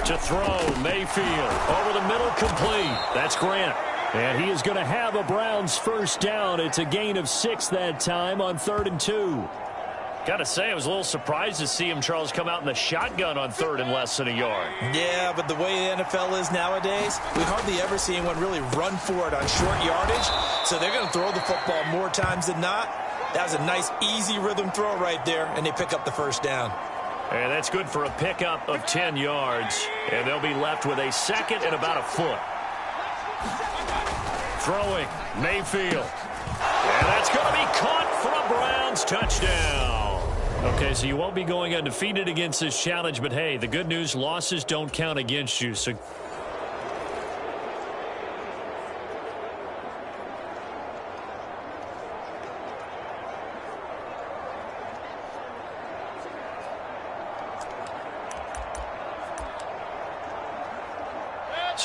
To throw, Mayfield. Over the middle, complete. That's Grant. And he is going to have a Browns first down. It's a gain of 6 that time on 3rd and 2. Got to say, I was a little surprised to see him, Charles, come out in the shotgun on 3rd and less than a yard. Yeah, but the way the NFL is nowadays, we hardly ever see anyone really run for it on short yardage. So they're going to throw the football more times than not. That was a nice, easy rhythm throw right there, and they pick up the first down. And that's good for a pickup of 10 yards. And they'll be left with a 2nd and about a foot. Throwing, Mayfield. And that's going to be caught for a Browns touchdown. Okay, so you won't be going undefeated against this challenge, but hey, the good news, losses don't count against you. So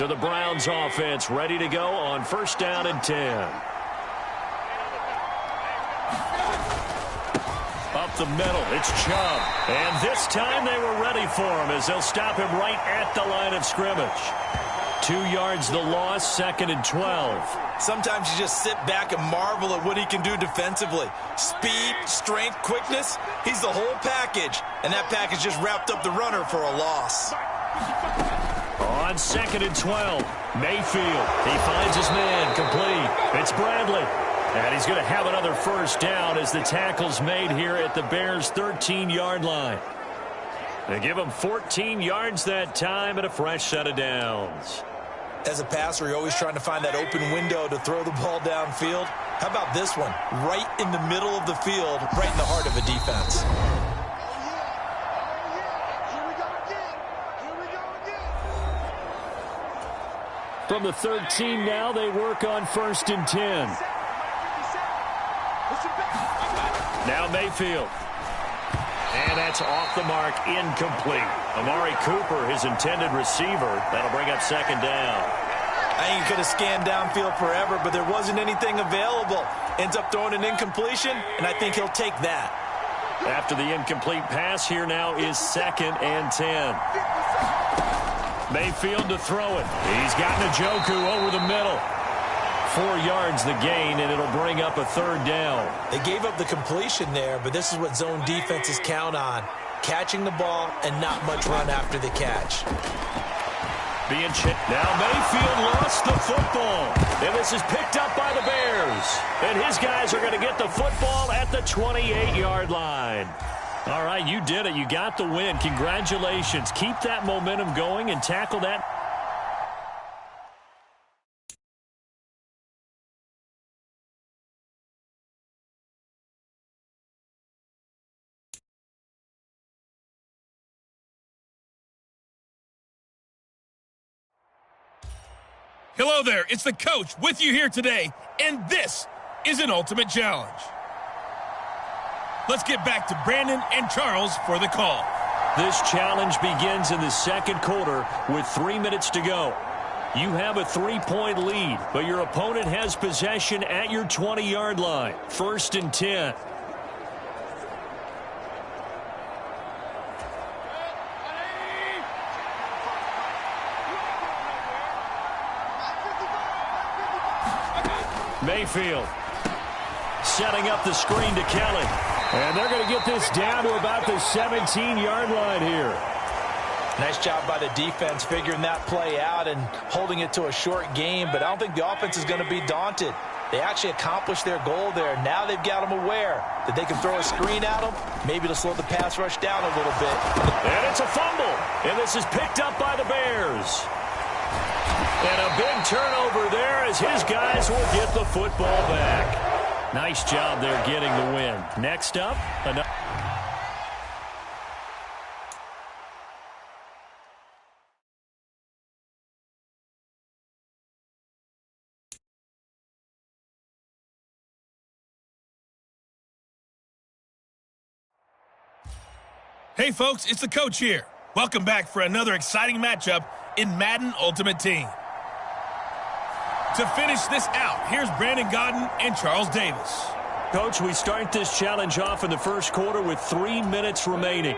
the Browns offense ready to go on 1st down and 10. Up the middle, it's Chubb. And this time they were ready for him as they'll stop him right at the line of scrimmage. 2 yards the loss, 2nd and 12. Sometimes you just sit back and marvel at what he can do defensively. Speed, strength, quickness, he's the whole package. And that package just wrapped up the runner for a loss. On 2nd and 12, Mayfield, he finds his man, complete. It's Bradley. And he's going to have another first down as the tackle's made here at the Bears' 13-yard line. They give him 14 yards that time and a fresh set of downs. As a passer, you're always trying to find that open window to throw the ball downfield. How about this one? Right in the middle of the field, right in the heart of a defense. From the 13 now, they work on 1st and 10. Now Mayfield. And that's off the mark, incomplete. Amari Cooper, his intended receiver. That'll bring up 2nd down. I think he could have scanned downfield forever, but there wasn't anything available. Ends up throwing an incompletion, and I think he'll take that. After the incomplete pass, here now is 2nd and 10. Mayfield to throw it. He's got Njoku over the middle. 4 yards the gain, and it'll bring up a 3rd down. They gave up the completion there, but this is what zone defenses count on. Catching the ball and not much run after the catch. Being chipped. Now Mayfield lost the football. And this is picked up by the Bears. And his guys are going to get the football at the 28-yard line. All right, you did it. You got the win. Congratulations. Keep that momentum going and tackle that. Hello there, it's the coach with you here today, and this is an ultimate challenge. Let's get back to Brandon and Charles for the call. This challenge begins in the second quarter with 3 minutes to go. You have a 3-point lead, but your opponent has possession at your 20-yard line. 1st and 10. Mayfield setting up the screen to Kelly. And they're going to get this down to about the 17-yard line here. Nice job by the defense figuring that play out and holding it to a short game, but I don't think the offense is going to be daunted. They actually accomplished their goal there. Now they've got them aware that they can throw a screen at them, maybe to slow the pass rush down a little bit. And it's a fumble, and this is picked up by the Bears. And a big turnover there as his guys will get the football back. Nice job there getting the win. Next up, another. Hey folks, it's the coach here. Welcome back for another exciting matchup in Madden Ultimate Team. To finish this out, here's Brandon Gaudin and Charles Davis. Coach, we start this challenge off in the first quarter with 3 minutes remaining.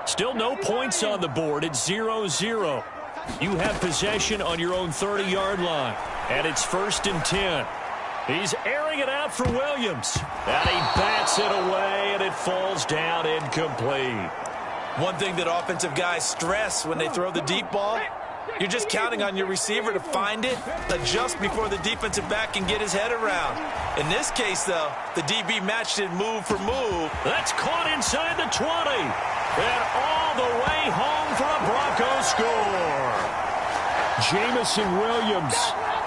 Still no points on the board. It's 0-0. You have possession on your own 30-yard line, and it's 1st and 10. He's airing it out for Williams, and he bats it away, and it falls down incomplete. One thing that offensive guys stress when they throw the deep ball, you're just counting on your receiver to find it, adjust before the defensive back can get his head around. In this case, though, the DB matched it move for move. That's caught inside the 20. And all the way home for a Broncos score. Jamison Williams,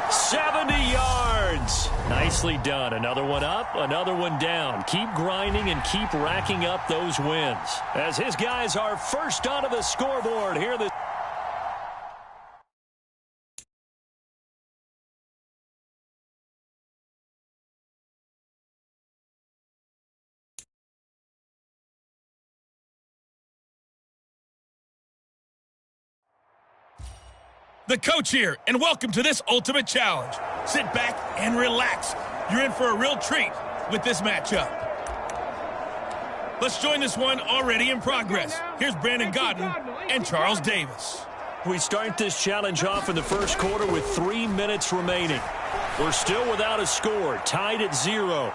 70 yards. Nicely done. Another one up, another one down. Keep grinding and keep racking up those wins. As his guys are first onto the scoreboard here. The coach here, and welcome to this Ultimate Challenge. Sit back and relax. You're in for a real treat with this matchup. Let's join this one already in progress. Here's Brandon Gaudin and Charles Davis. We start this challenge off in the first quarter with 3 minutes remaining. We're still without a score, tied at 0.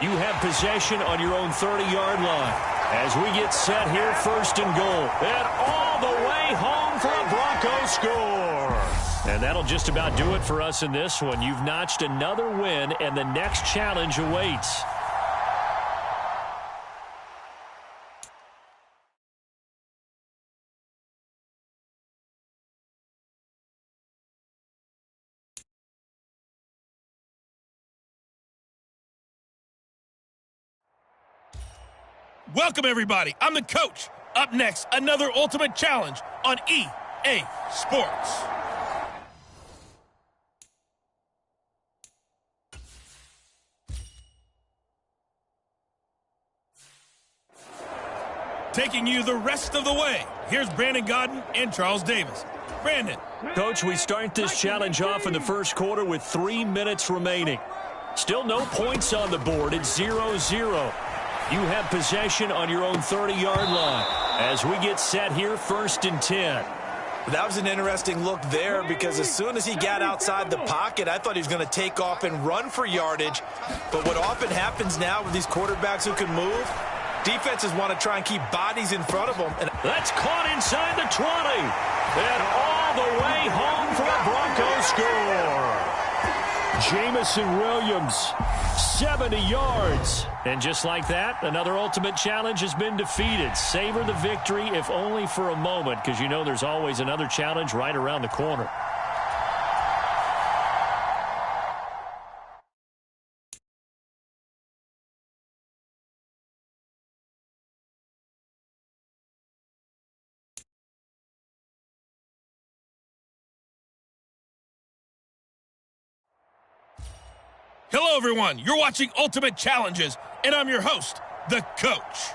You have possession on your own 30-yard line. As we get set here, 1st and goal. And all the way home for a Broncos score. And that'll just about do it for us in this one. You've notched another win, and the next challenge awaits. Welcome, everybody. I'm the coach. Up next, another Ultimate Challenge on EA Sports. Taking you the rest of the way, here's Brandon Gaudin and Charles Davis. Brandon. Coach, we start this challenge off in the first quarter with 3 minutes remaining. Still no points on the board. It's 0-0. You have possession on your own 30-yard line. As we get set here, 1st and 10. That was an interesting look there because as soon as he got outside the pocket, I thought he was going to take off and run for yardage. But what often happens now with these quarterbacks who can move, defenses want to try and keep bodies in front of them. And that's caught inside the 20. And all the way home for a Broncos score. Jamison Williams, 70 yards. And just like that, another Ultimate Challenge has been defeated. Savor the victory, if only for a moment, because you know there's always another challenge right around the corner. Hello, everyone. You're watching Ultimate Challenges, and I'm your host, the coach.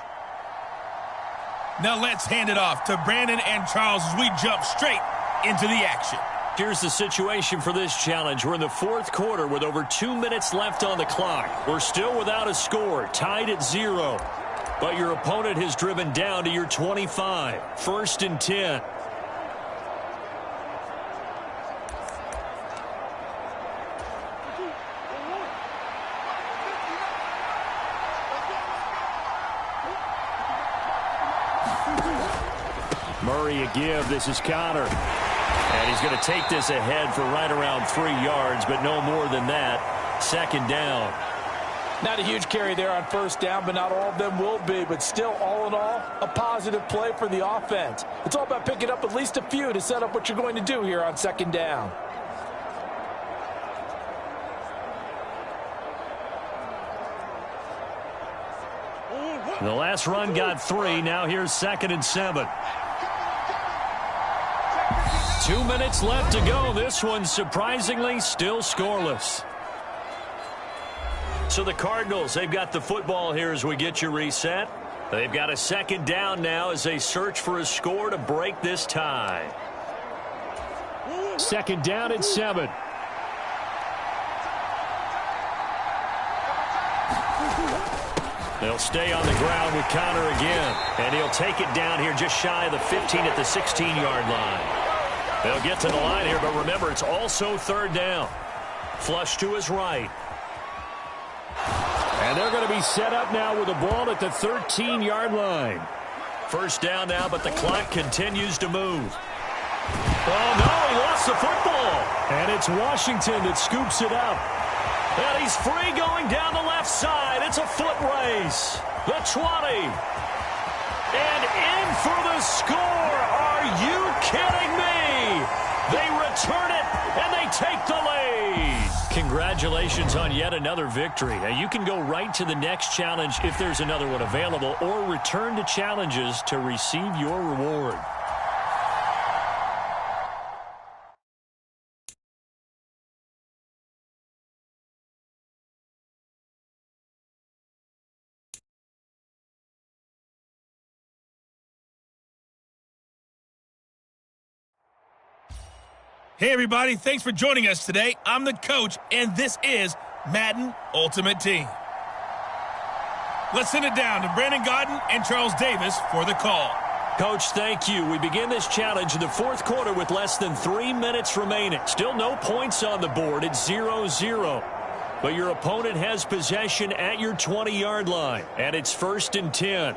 Now let's hand it off to Brandon and Charles as we jump straight into the action. Here's the situation for this challenge. We're in the fourth quarter with over 2 minutes left on the clock. We're still without a score, tied at 0. But your opponent has driven down to your 25. 1st and 10. Murray a give. This is Connor. And he's going to take this ahead for right around 3 yards, but no more than that. Second down. Not a huge carry there on first down, but not all of them will be. But still, all in all, a positive play for the offense. It's all about picking up at least a few to set up what you're going to do here on second down. The last run got 3. Now here's 2nd and 7. 2 minutes left to go. This one, surprisingly, still scoreless. So the Cardinals, they've got the football here as we get you reset. They've got a second down now as they search for a score to break this tie. 2nd down and 7. They'll stay on the ground with Connor again. And he'll take it down here just shy of the 15 at the 16-yard line. They'll get to the line here, but remember, it's also 3rd down. Flush to his right. And they're going to be set up now with the ball at the 13-yard line. First down now, but the clock continues to move. Oh, no, he lost the football. And it's Washington that scoops it up. And he's free going down the left side. It's a foot race. The 20. And in for the score. Are you kidding me? They return it, and they take the lead. Congratulations on yet another victory. Now, you can go right to the next challenge if there's another one available, or return to challenges to receive your reward. Hey, everybody. Thanks for joining us today. I'm the coach, and this is Madden Ultimate Team. Let's send it down to Brandon Gaudin and Charles Davis for the call. Coach, thank you. We begin this challenge in the 4th quarter with less than 3 minutes remaining. Still no points on the board. It's 0-0. But your opponent has possession at your 20-yard line, and it's 1st and 10.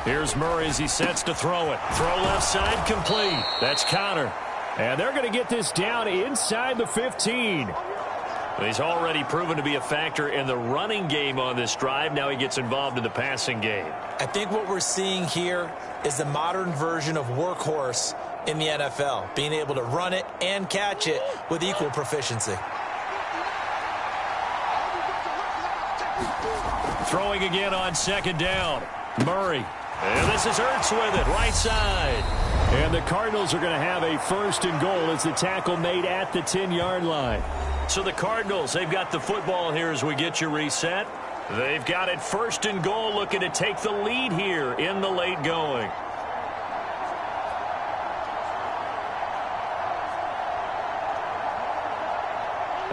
Here's Murray as he sets to throw it. Throw left side complete. That's Connor. And they're going to get this down inside the 15. He's already proven to be a factor in the running game on this drive. Now he gets involved in the passing game. I think what we're seeing here is the modern version of workhorse in the NFL, being able to run it and catch it with equal proficiency. Throwing again on 2nd down. Murray. And this is Ertz with it, right side. And the Cardinals are going to have a 1st and goal as the tackle made at the 10-yard line. So the Cardinals, they've got the football here as we get you reset. They've got it 1st and goal, looking to take the lead here in the late going.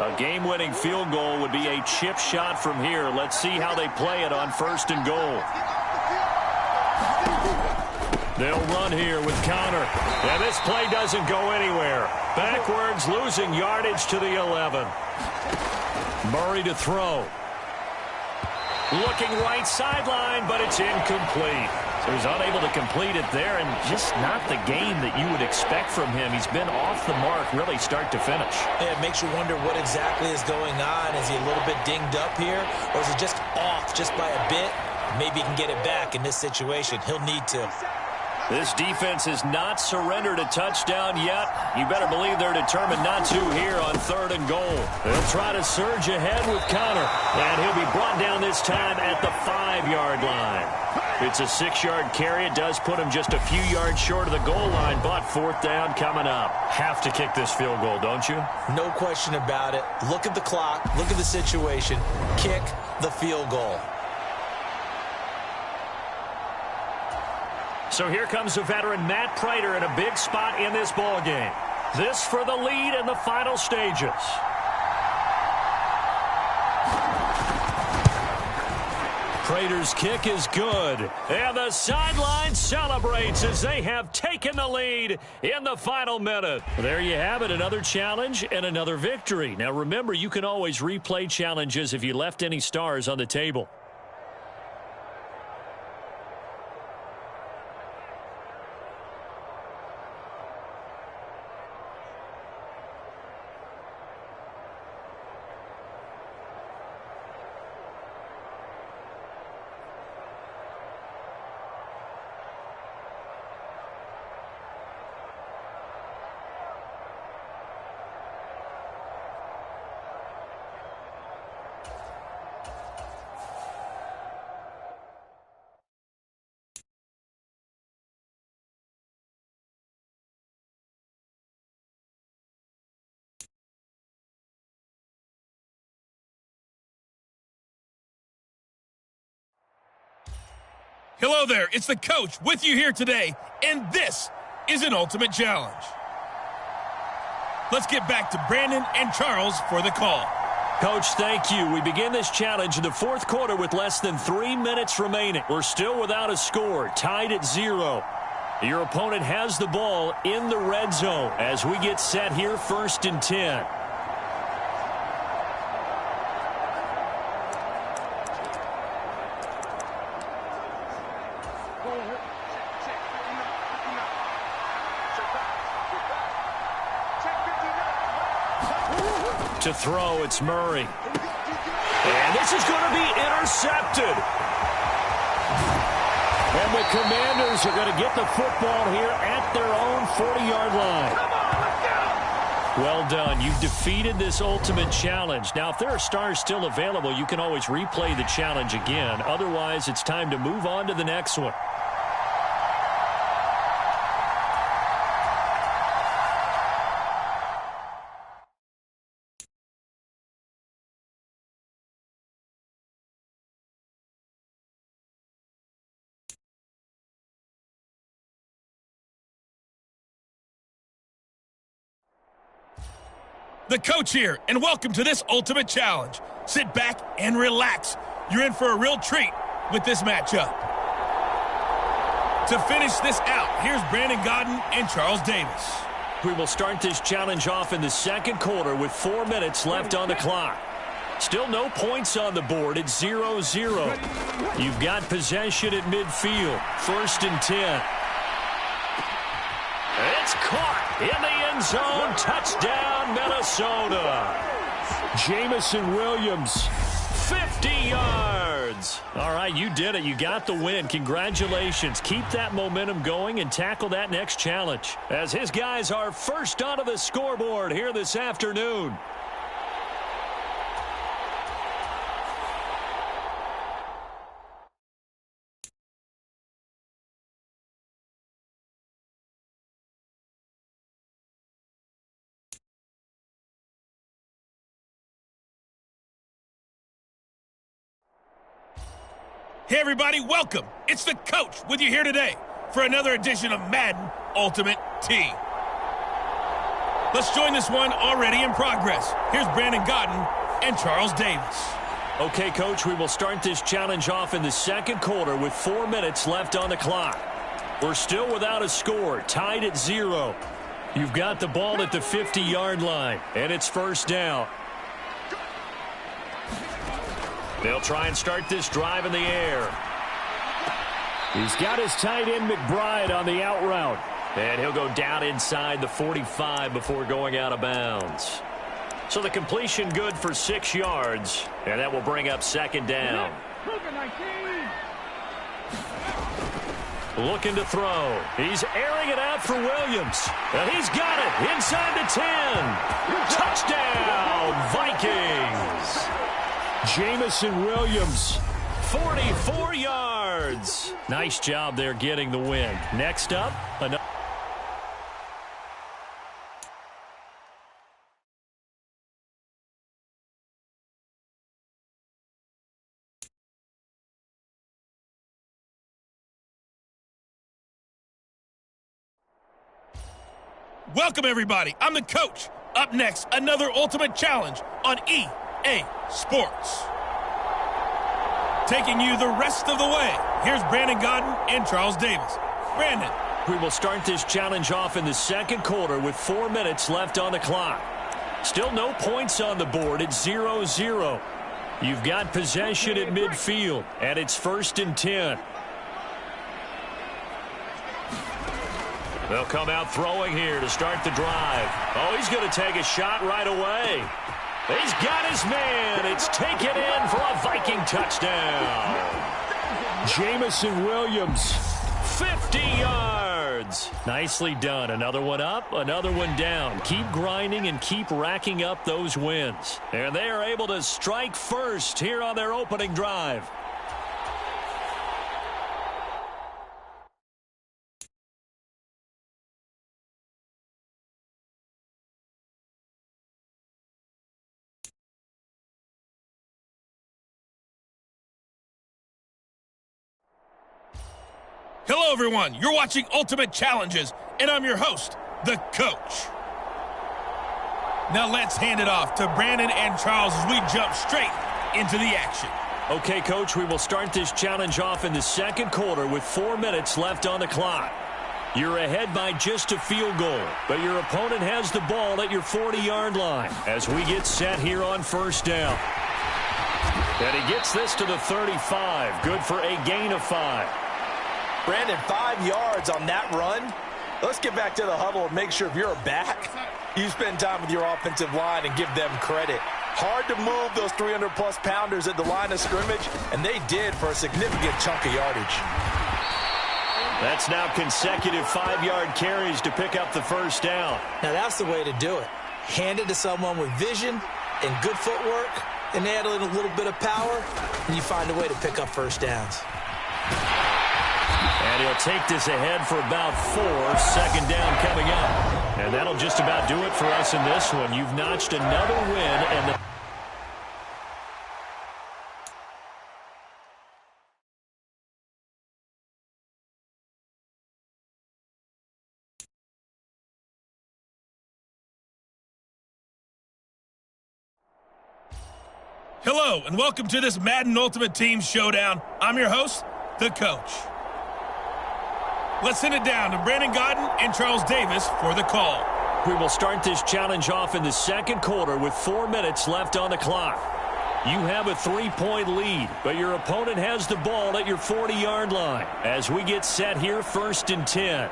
A game-winning field goal would be a chip shot from here. Let's see how they play it on 1st and goal. They'll run here with Connor. And this play doesn't go anywhere. Backwards, losing yardage to the 11. Murray to throw. Looking right sideline, but it's incomplete. So he's unable to complete it there, and just not the game that you would expect from him. He's been off the mark really start to finish. Yeah, it makes you wonder what exactly is going on. Is he a little bit dinged up here, or is he just off just by a bit? Maybe he can get it back in this situation. He'll need to. This defense has not surrendered a touchdown yet. You better believe they're determined not to here on 3rd and goal. They'll try to surge ahead with Connor, and he'll be brought down this time at the 5-yard line. It's a 6-yard carry. It does put him just a few yards short of the goal line, but 4th down coming up. Have to kick this field goal, don't you? No question about it. Look at the clock. Look at the situation. Kick the field goal. So here comes the veteran Matt Prater in a big spot in this ball game. This for the lead in the final stages. Prater's kick is good. And the sideline celebrates as they have taken the lead in the final minute. There you have it, another challenge and another victory. Now remember, you can always replay challenges if you left any stars on the table. Hello there, it's the coach with you here today, and this is an ultimate challenge. Let's get back to Brandon and Charles for the call. Coach, thank you. We begin this challenge in the fourth quarter with less than 3 minutes remaining. We're still without a score, tied at 0. Your opponent has the ball in the red zone as we get set here, 1st and 10. To throw, it's Murray. And this is going to be intercepted. And the Commanders are going to get the football here at their own 40-yard line. Come on, let's go! Well done. You've defeated this ultimate challenge. Now, if there are stars still available, you can always replay the challenge again. Otherwise, it's time to move on to the next one. The coach here, and welcome to this ultimate challenge. Sit back and relax. You're in for a real treat with this matchup. To finish this out, here's Brandon Gaudin and Charles Davis. We will start this challenge off in the second quarter with 4 minutes left on the clock. Still no points on the board. It's 0-0. You've got possession at midfield. 1st and 10. It's caught in the end zone. Touchdown, Minnesota. Jamison Williams. 50 yards. All right, you did it. You got the win. Congratulations. Keep that momentum going and tackle that next challenge. As his guys are first onto the scoreboard here this afternoon. Hey everybody, welcome. It's the coach with you here today for another edition of Madden Ultimate Team. Let's join this one already in progress. Here's Brandon Gaudin and Charles Davis. Okay, Coach, we will start this challenge off in the second quarter with 4 minutes left on the clock. We're still without a score, tied at 0. You've got the ball at the 50-yard line, and it's 1st down. They'll try and start this drive in the air. He's got his tight end McBride on the out route. And he'll go down inside the 45 before going out of bounds. So the completion good for 6 yards, and that will bring up 2nd down. Looking to throw. He's airing it out for Williams. And he's got it inside the 10. Touchdown, Vikings. Jamison Williams. 44 yards. Nice job there getting the win. Next up, another. Welcome everybody. I'm the coach. Up next, another ultimate challenge on EA Sports. Taking you the rest of the way, here's Brandon Gaudin and Charles Davis. Brandon. We will start this challenge off in the second quarter with 4 minutes left on the clock. Still no points on the board. It's 0-0. You've got possession at midfield, and it's 1st and 10. They'll come out throwing here to start the drive. Oh, he's going to take a shot right away. He's got his man. It's taken in for a Viking touchdown. Jamison Williams. 50 yards. Nicely done. Another one up, another one down. Keep grinding and keep racking up those wins. And they are able to strike first here on their opening drive. Hello, everyone. You're watching Ultimate Challenges, and I'm your host, the Coach. Now let's hand it off to Brandon and Charles as we jump straight into the action. Okay, Coach, we will start this challenge off in the second quarter with 4 minutes left on the clock. You're ahead by just a field goal, but your opponent has the ball at your 40-yard line as we get set here on 1st down. And he gets this to the 35. Good for a gain of 5. Brandon, 5 yards on that run. Let's get back to the huddle and make sure if you're back, you spend time with your offensive line and give them credit. Hard to move those 300-plus pounders at the line of scrimmage, and they did for a significant chunk of yardage. That's now consecutive 5-yard carries to pick up the 1st down. Now that's the way to do it. Hand it to someone with vision and good footwork, and add a little bit of power, and you find a way to pick up 1st downs. And he'll take this ahead for about 4. 2nd down coming up. And that'll just about do it for us in this one. You've notched another win. And Hello, and welcome to this Madden Ultimate Team Showdown. I'm your host, the Coach. Let's send it down to Brandon Gaudin and Charles Davis for the call. We will start this challenge off in the second quarter with 4 minutes left on the clock. You have a 3-point lead, but your opponent has the ball at your 40-yard line as we get set here 1st and 10.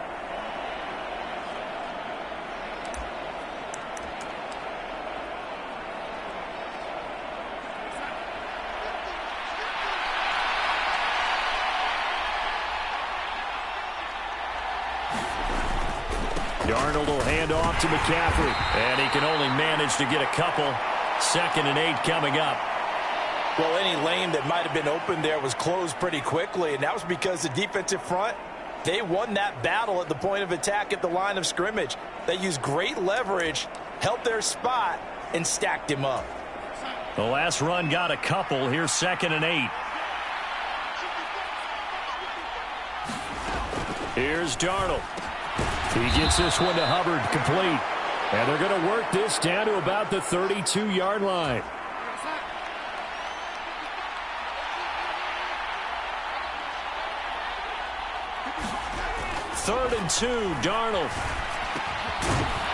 Darnold will hand off to McCaffrey. And he can only manage to get a couple. 2nd and 8 coming up. Well, any lane that might have been open there was closed pretty quickly, and that was because the defensive front, they won that battle at the point of attack at the line of scrimmage. They used great leverage, helped their spot, and stacked him up. The last run got a couple. Here's 2nd and 8. Here's Darnold. He gets this one to Hubbard, complete. And they're going to work this down to about the 32-yard line. Third and 2, Darnold.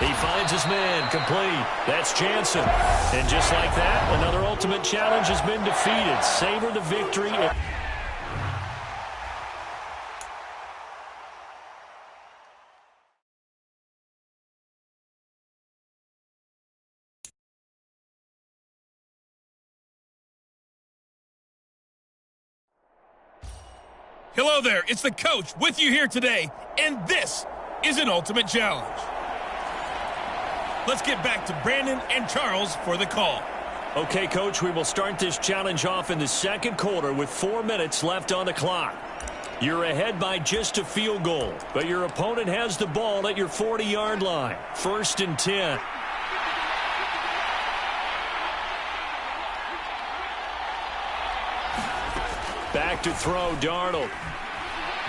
He finds his man, complete. That's Jansen. And just like that, another ultimate challenge has been defeated. Savor the victory. Hello there, it's the Coach with you here today, and this is an Ultimate Challenge. Let's get back to Brandon and Charles for the call. Okay, Coach, we will start this challenge off in the second quarter with 4 minutes left on the clock. You're ahead by just a field goal, but your opponent has the ball at your 40-yard line. 1st and 10. Back to throw, Darnold.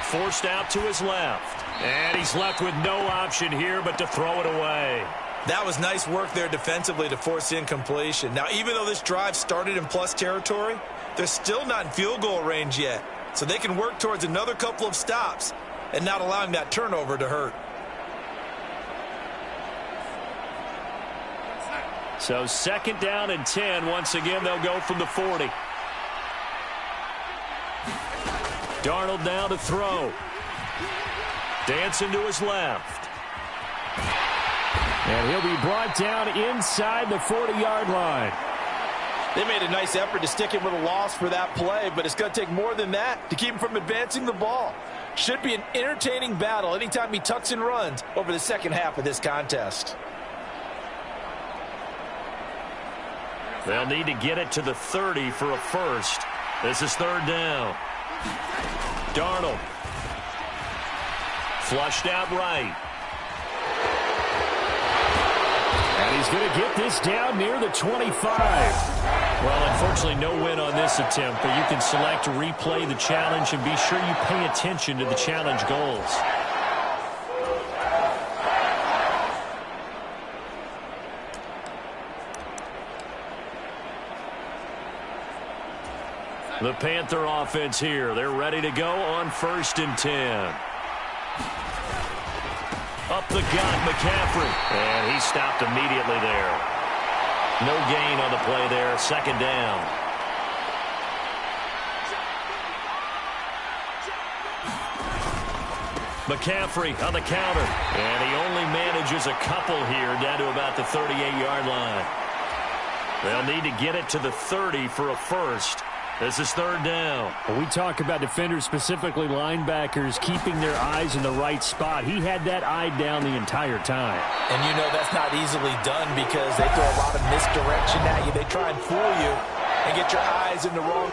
Forced out to his left. And he's left with no option here but to throw it away. That was nice work there defensively to force incompletion. Now, even though this drive started in plus territory, They're still not in field goal range yet, so they can work towards another couple of stops and not allowing that turnover to hurt. So 2nd down and 10. Once again, they'll go from the 40. Darnold now to throw. Dancing to his left. And he'll be brought down inside the 40-yard line. They made a nice effort to stick him with a loss for that play, but it's going to take more than that to keep him from advancing the ball. Should be an entertaining battle anytime he tucks and runs over the second half of this contest. They'll need to get it to the 30 for a first. This is 3rd down. Darnold. Flushed out right. And he's going to get this down near the 25. Well, unfortunately, no win on this attempt, but you can select to replay the challenge and be sure you pay attention to the challenge goals. The Panther offense here. They're ready to go on 1st and 10. Up the gut, McCaffrey. And he stopped immediately there. No gain on the play there. 2nd down. McCaffrey on the counter. And he only manages a couple here down to about the 38-yard line. They'll need to get it to the 30 for a first. This is 3rd down. When we talk about defenders, specifically linebackers, keeping their eyes in the right spot. He had that eye down the entire time. And you know that's not easily done because they throw a lot of misdirection at you. They try and fool you and get your eyes in the wrong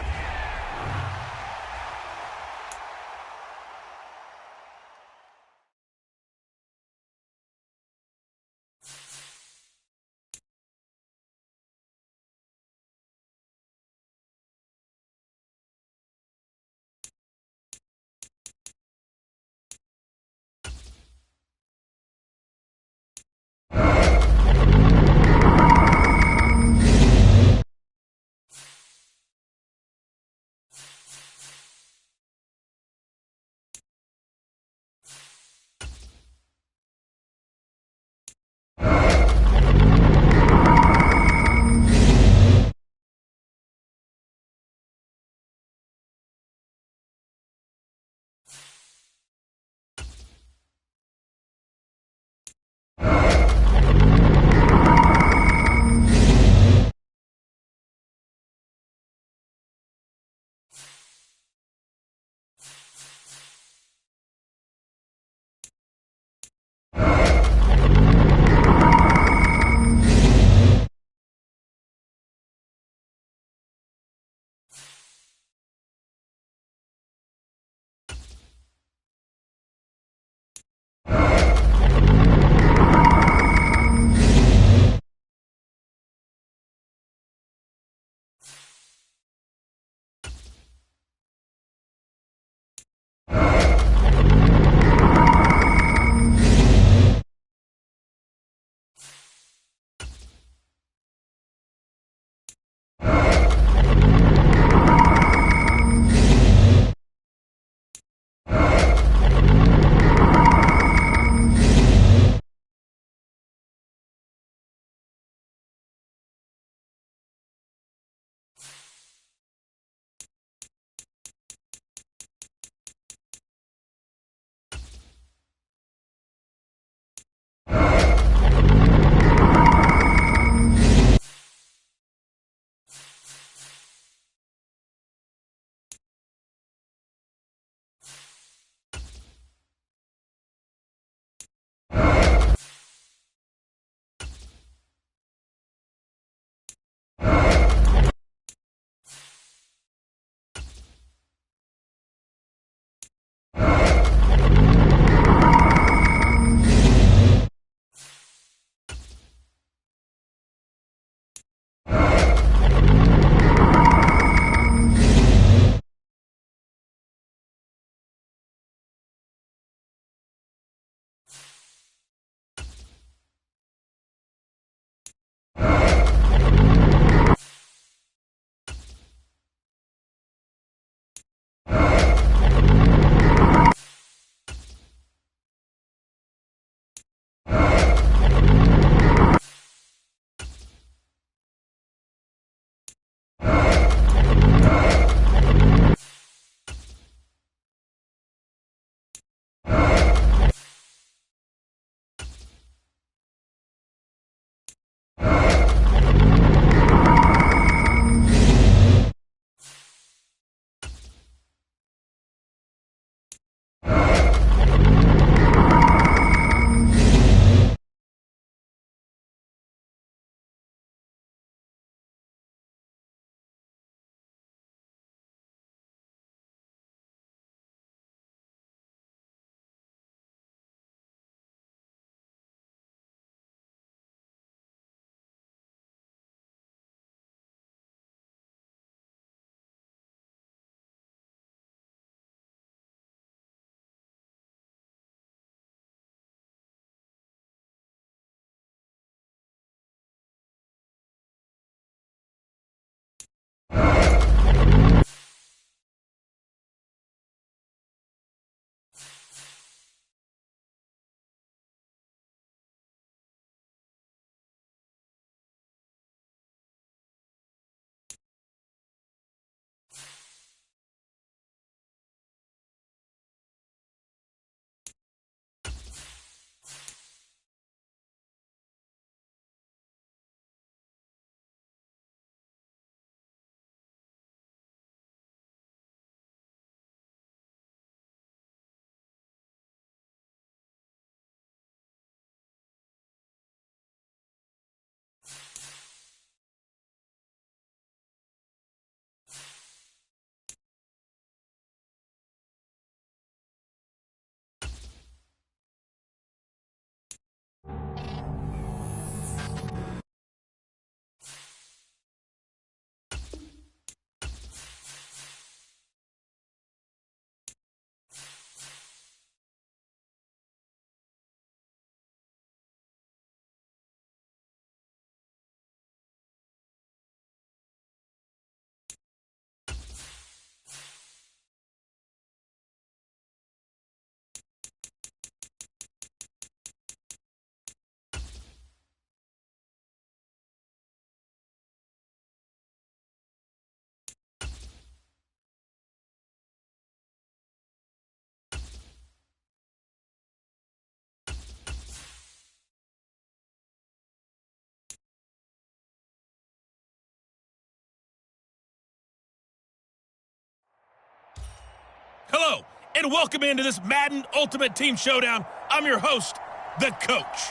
Hello, and welcome into this Madden Ultimate Team Showdown. I'm your host, the Coach.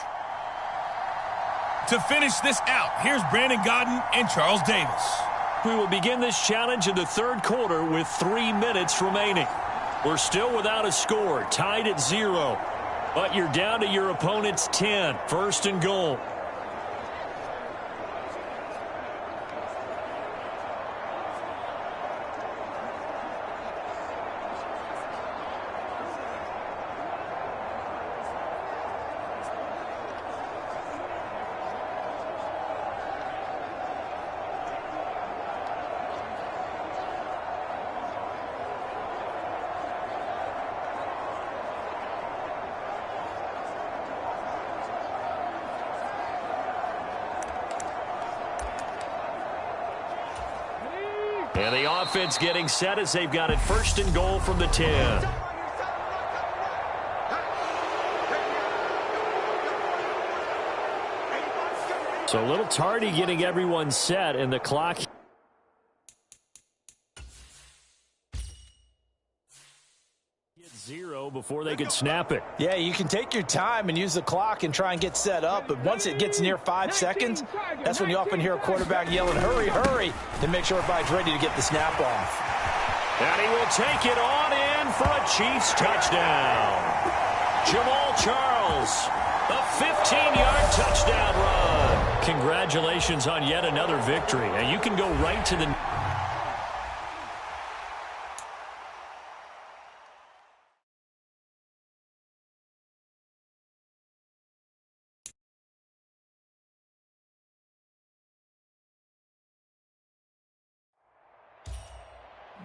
To finish this out, here's Brandon Gaudin and Charles Davis. We will begin this challenge in the third quarter with 3 minutes remaining. We're still without a score, tied at 0. But you're down to your opponent's 10, first and goal. And the offense getting set as they've got it first and goal from the 10. So a little tardy getting everyone set, and the clock. Zero before they could snap it. Yeah, you can take your time and use the clock and try and get set up, but once it gets near 5 seconds, that's when you often hear a quarterback yelling, hurry, hurry, to make sure everybody's ready to get the snap off. And he will take it on in for a Chiefs touchdown. Jamal Charles, a 15-yard touchdown run. Congratulations on yet another victory. And you can go right to the...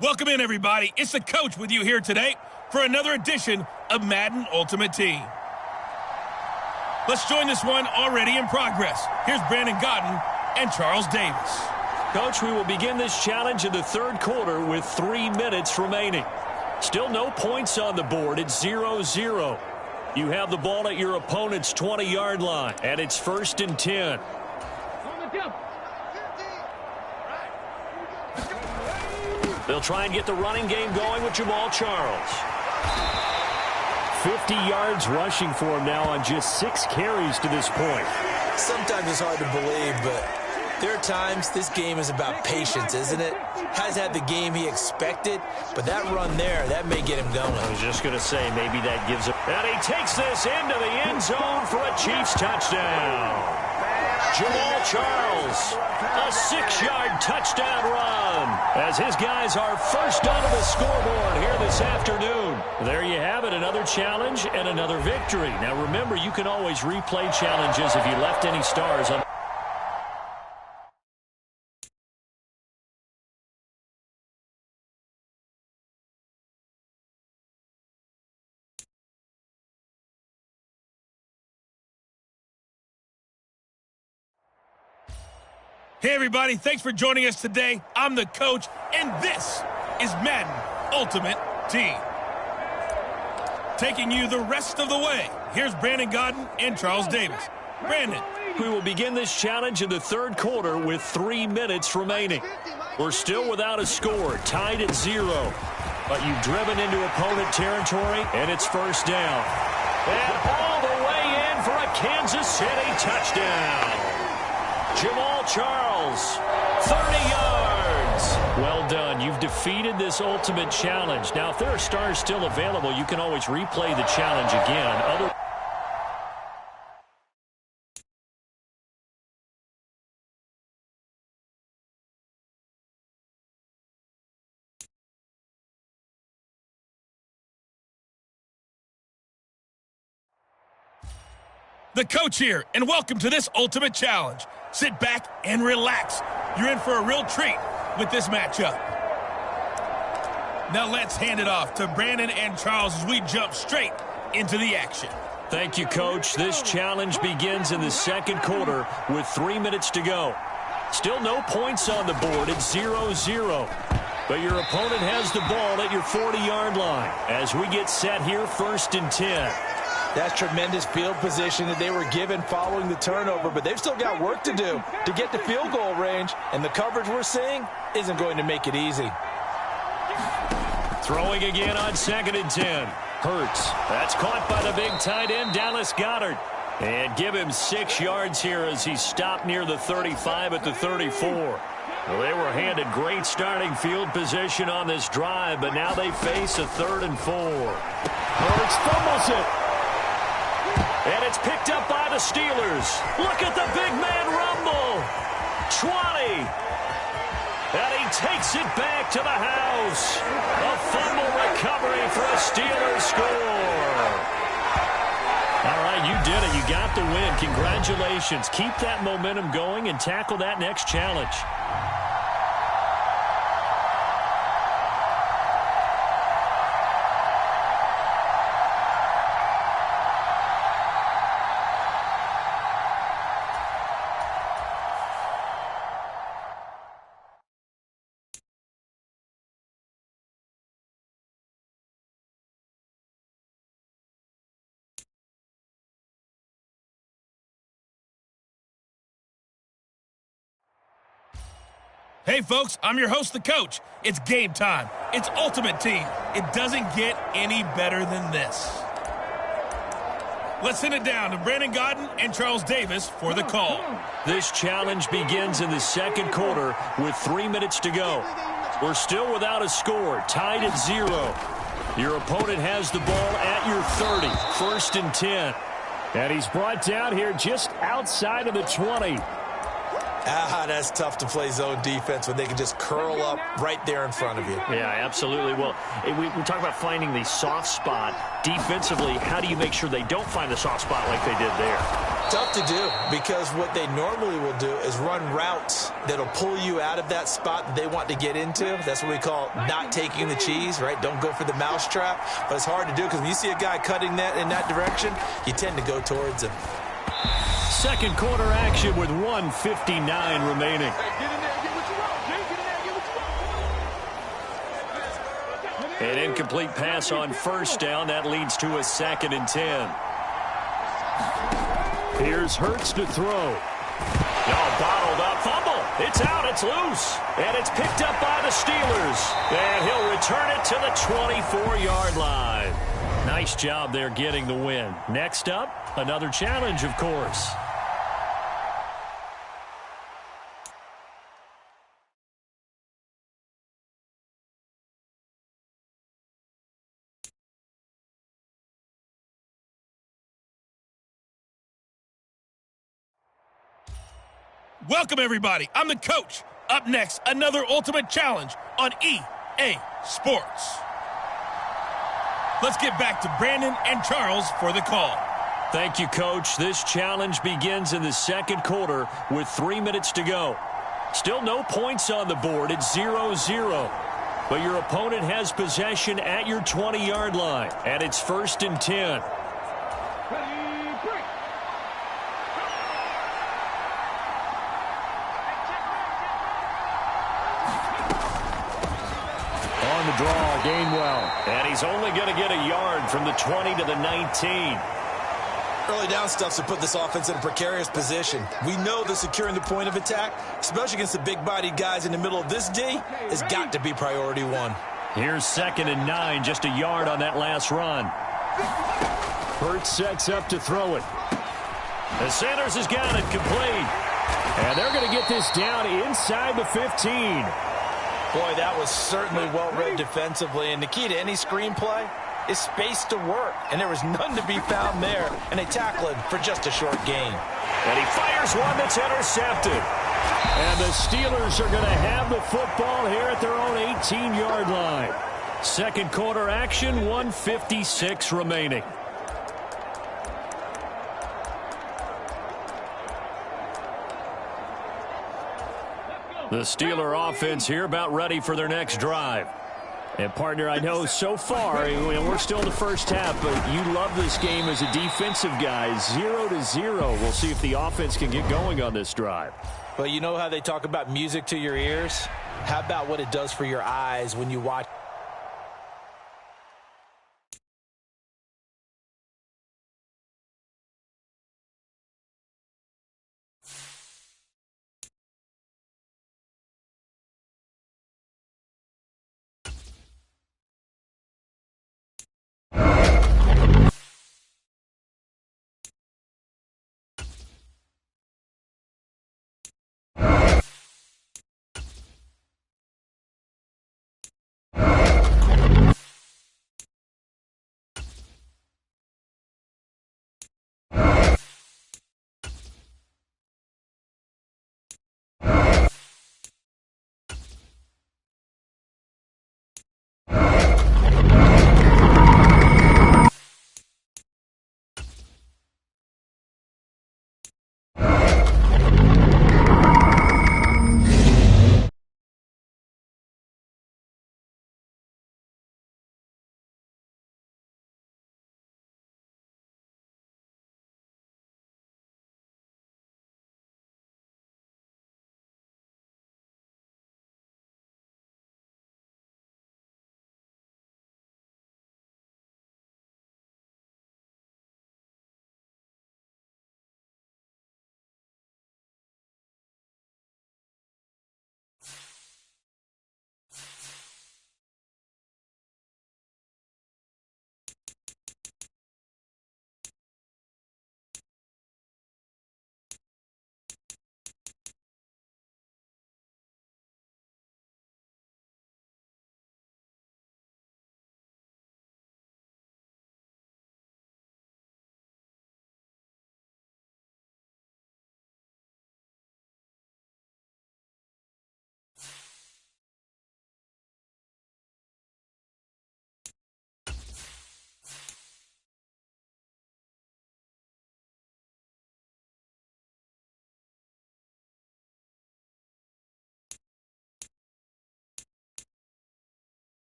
Welcome in, everybody. It's the Coach with you here today for another edition of Madden Ultimate Team. Let's join this one already in progress. Here's Brandon Gaudin and Charles Davis. Coach, we will begin this challenge in the third quarter with 3 minutes remaining. Still no points on the board. It's 0-0. You have the ball at your opponent's 20-yard line, and it's first and 10. They'll try and get the running game going with Jamal Charles. 50 yards rushing for him now on just 6 carries to this point. Sometimes it's hard to believe, but there are times this game is about patience, isn't it? Has had the game he expected, but that run there, that may get him going. I was just going to say, maybe that gives him... And he takes this into the end zone for a Chiefs touchdown. Jamal Charles, a 6-yard touchdown run, as his guys are first onto the scoreboard here this afternoon. There you have it, another challenge and another victory. Now remember, you can always replay challenges if you left any stars on. Hey, everybody. Thanks for joining us today. I'm the Coach, and this is Madden Ultimate Team. Taking you the rest of the way, here's Brandon Gaudin and Charles Davis. Brandon. We will begin this challenge in the third quarter with 3 minutes remaining. We're still without a score, tied at 0. But you've driven into opponent territory, and it's first down. And all the way in for a Kansas City touchdown. Jamal Charles, 30 yards. Well done. You've defeated this ultimate challenge. Now, if there are stars still available, you can always replay the challenge again. The Coach here, and welcome to this Ultimate Challenge. Sit back and relax. You're in for a real treat with this matchup. Now let's hand it off to Brandon and Charles as we jump straight into the action. Thank you, Coach. This challenge begins in the second quarter with 3 minutes to go. Still no points on the board. It's 0-0. But your opponent has the ball at your 40-yard line as we get set here first and 10. That's tremendous field position that they were given following the turnover, but they've still got work to do to get to field goal range, and the coverage we're seeing isn't going to make it easy. Throwing again on 2nd and 10. Hurts. That's caught by the big tight end, Dallas Goedert. And give him 6 yards here as he stopped near the 35 at the 34. Well, they were handed great starting field position on this drive, but now they face a 3rd and 4. Hurts fumbles it. And it's picked up by the Steelers. Look at the big man rumble. 20. And he takes it back to the house. A fumble recovery for a Steelers score. All right, you did it. You got the win. Congratulations. Keep that momentum going and tackle that next challenge. Hey, folks, I'm your host, the coach. It's game time. It's Ultimate Team. It doesn't get any better than this. Let's send it down to Brandon Gaudin and Charles Davis for the call. This challenge begins in the 2nd quarter with 3 minutes to go. We're still without a score, tied at 0. Your opponent has the ball at your 30, 1st and 10. And he's brought down here just outside of the 20. That's tough to play zone defense when they can just curl up right there in front of you. Yeah, absolutely. Well, we talk about finding the soft spot. Defensively, how do you make sure they don't find the soft spot like they did there? Tough to do, because what they normally will do is run routes that'll pull you out of that spot that they want to get into. That's what we call not taking the cheese, right? Don't go for the mousetrap. But it's hard to do because when you see a guy cutting that in that direction, you tend to go towards him. 2nd quarter action with 1:59 remaining. An incomplete pass on 1st down. That leads to a 2nd and 10. Here's Hurts to throw. Bottled up. Fumble. It's out. It's loose. And it's picked up by the Steelers. And he'll return it to the 24-yard line. Nice job there getting the win. Next up, another challenge, of course. Welcome, everybody. I'm the coach. Up next, another Ultimate Challenge on EA Sports. Let's get back to Brandon and Charles for the call. Thank you, Coach. This challenge begins in the 2nd quarter with 3 minutes to go. Still no points on the board. It's 0-0. But your opponent has possession at your 20-yard line, and it's 1st and 10. On the draw, Gainwell. And he's only going to get a yard from the 20 to the 19. Early down stuff to put this offense in a precarious position. We know that securing the point of attack, especially against the big-bodied guys in the middle of this D, has got to be priority 1. Here's 2nd and 9, just a yard on that last run. Hurts sets up to throw it. The Sanders has got it complete. And they're going to get this down inside the 15. Boy, that was certainly well-read defensively, and the key to any screenplay is space to work, and there was none to be found there, and they tackle it for just a short gain. And he fires one that's intercepted. And the Steelers are going to have the football here at their own 18-yard line. 2nd quarter action, 1:56 remaining. The Steeler offense here about ready for their next drive. And, partner, I know so far, we're still in the first half, but you love this game as a defensive guy. 0-0. We'll see if the offense can get going on this drive. Well, you know how they talk about music to your ears? How about what it does for your eyes when you watch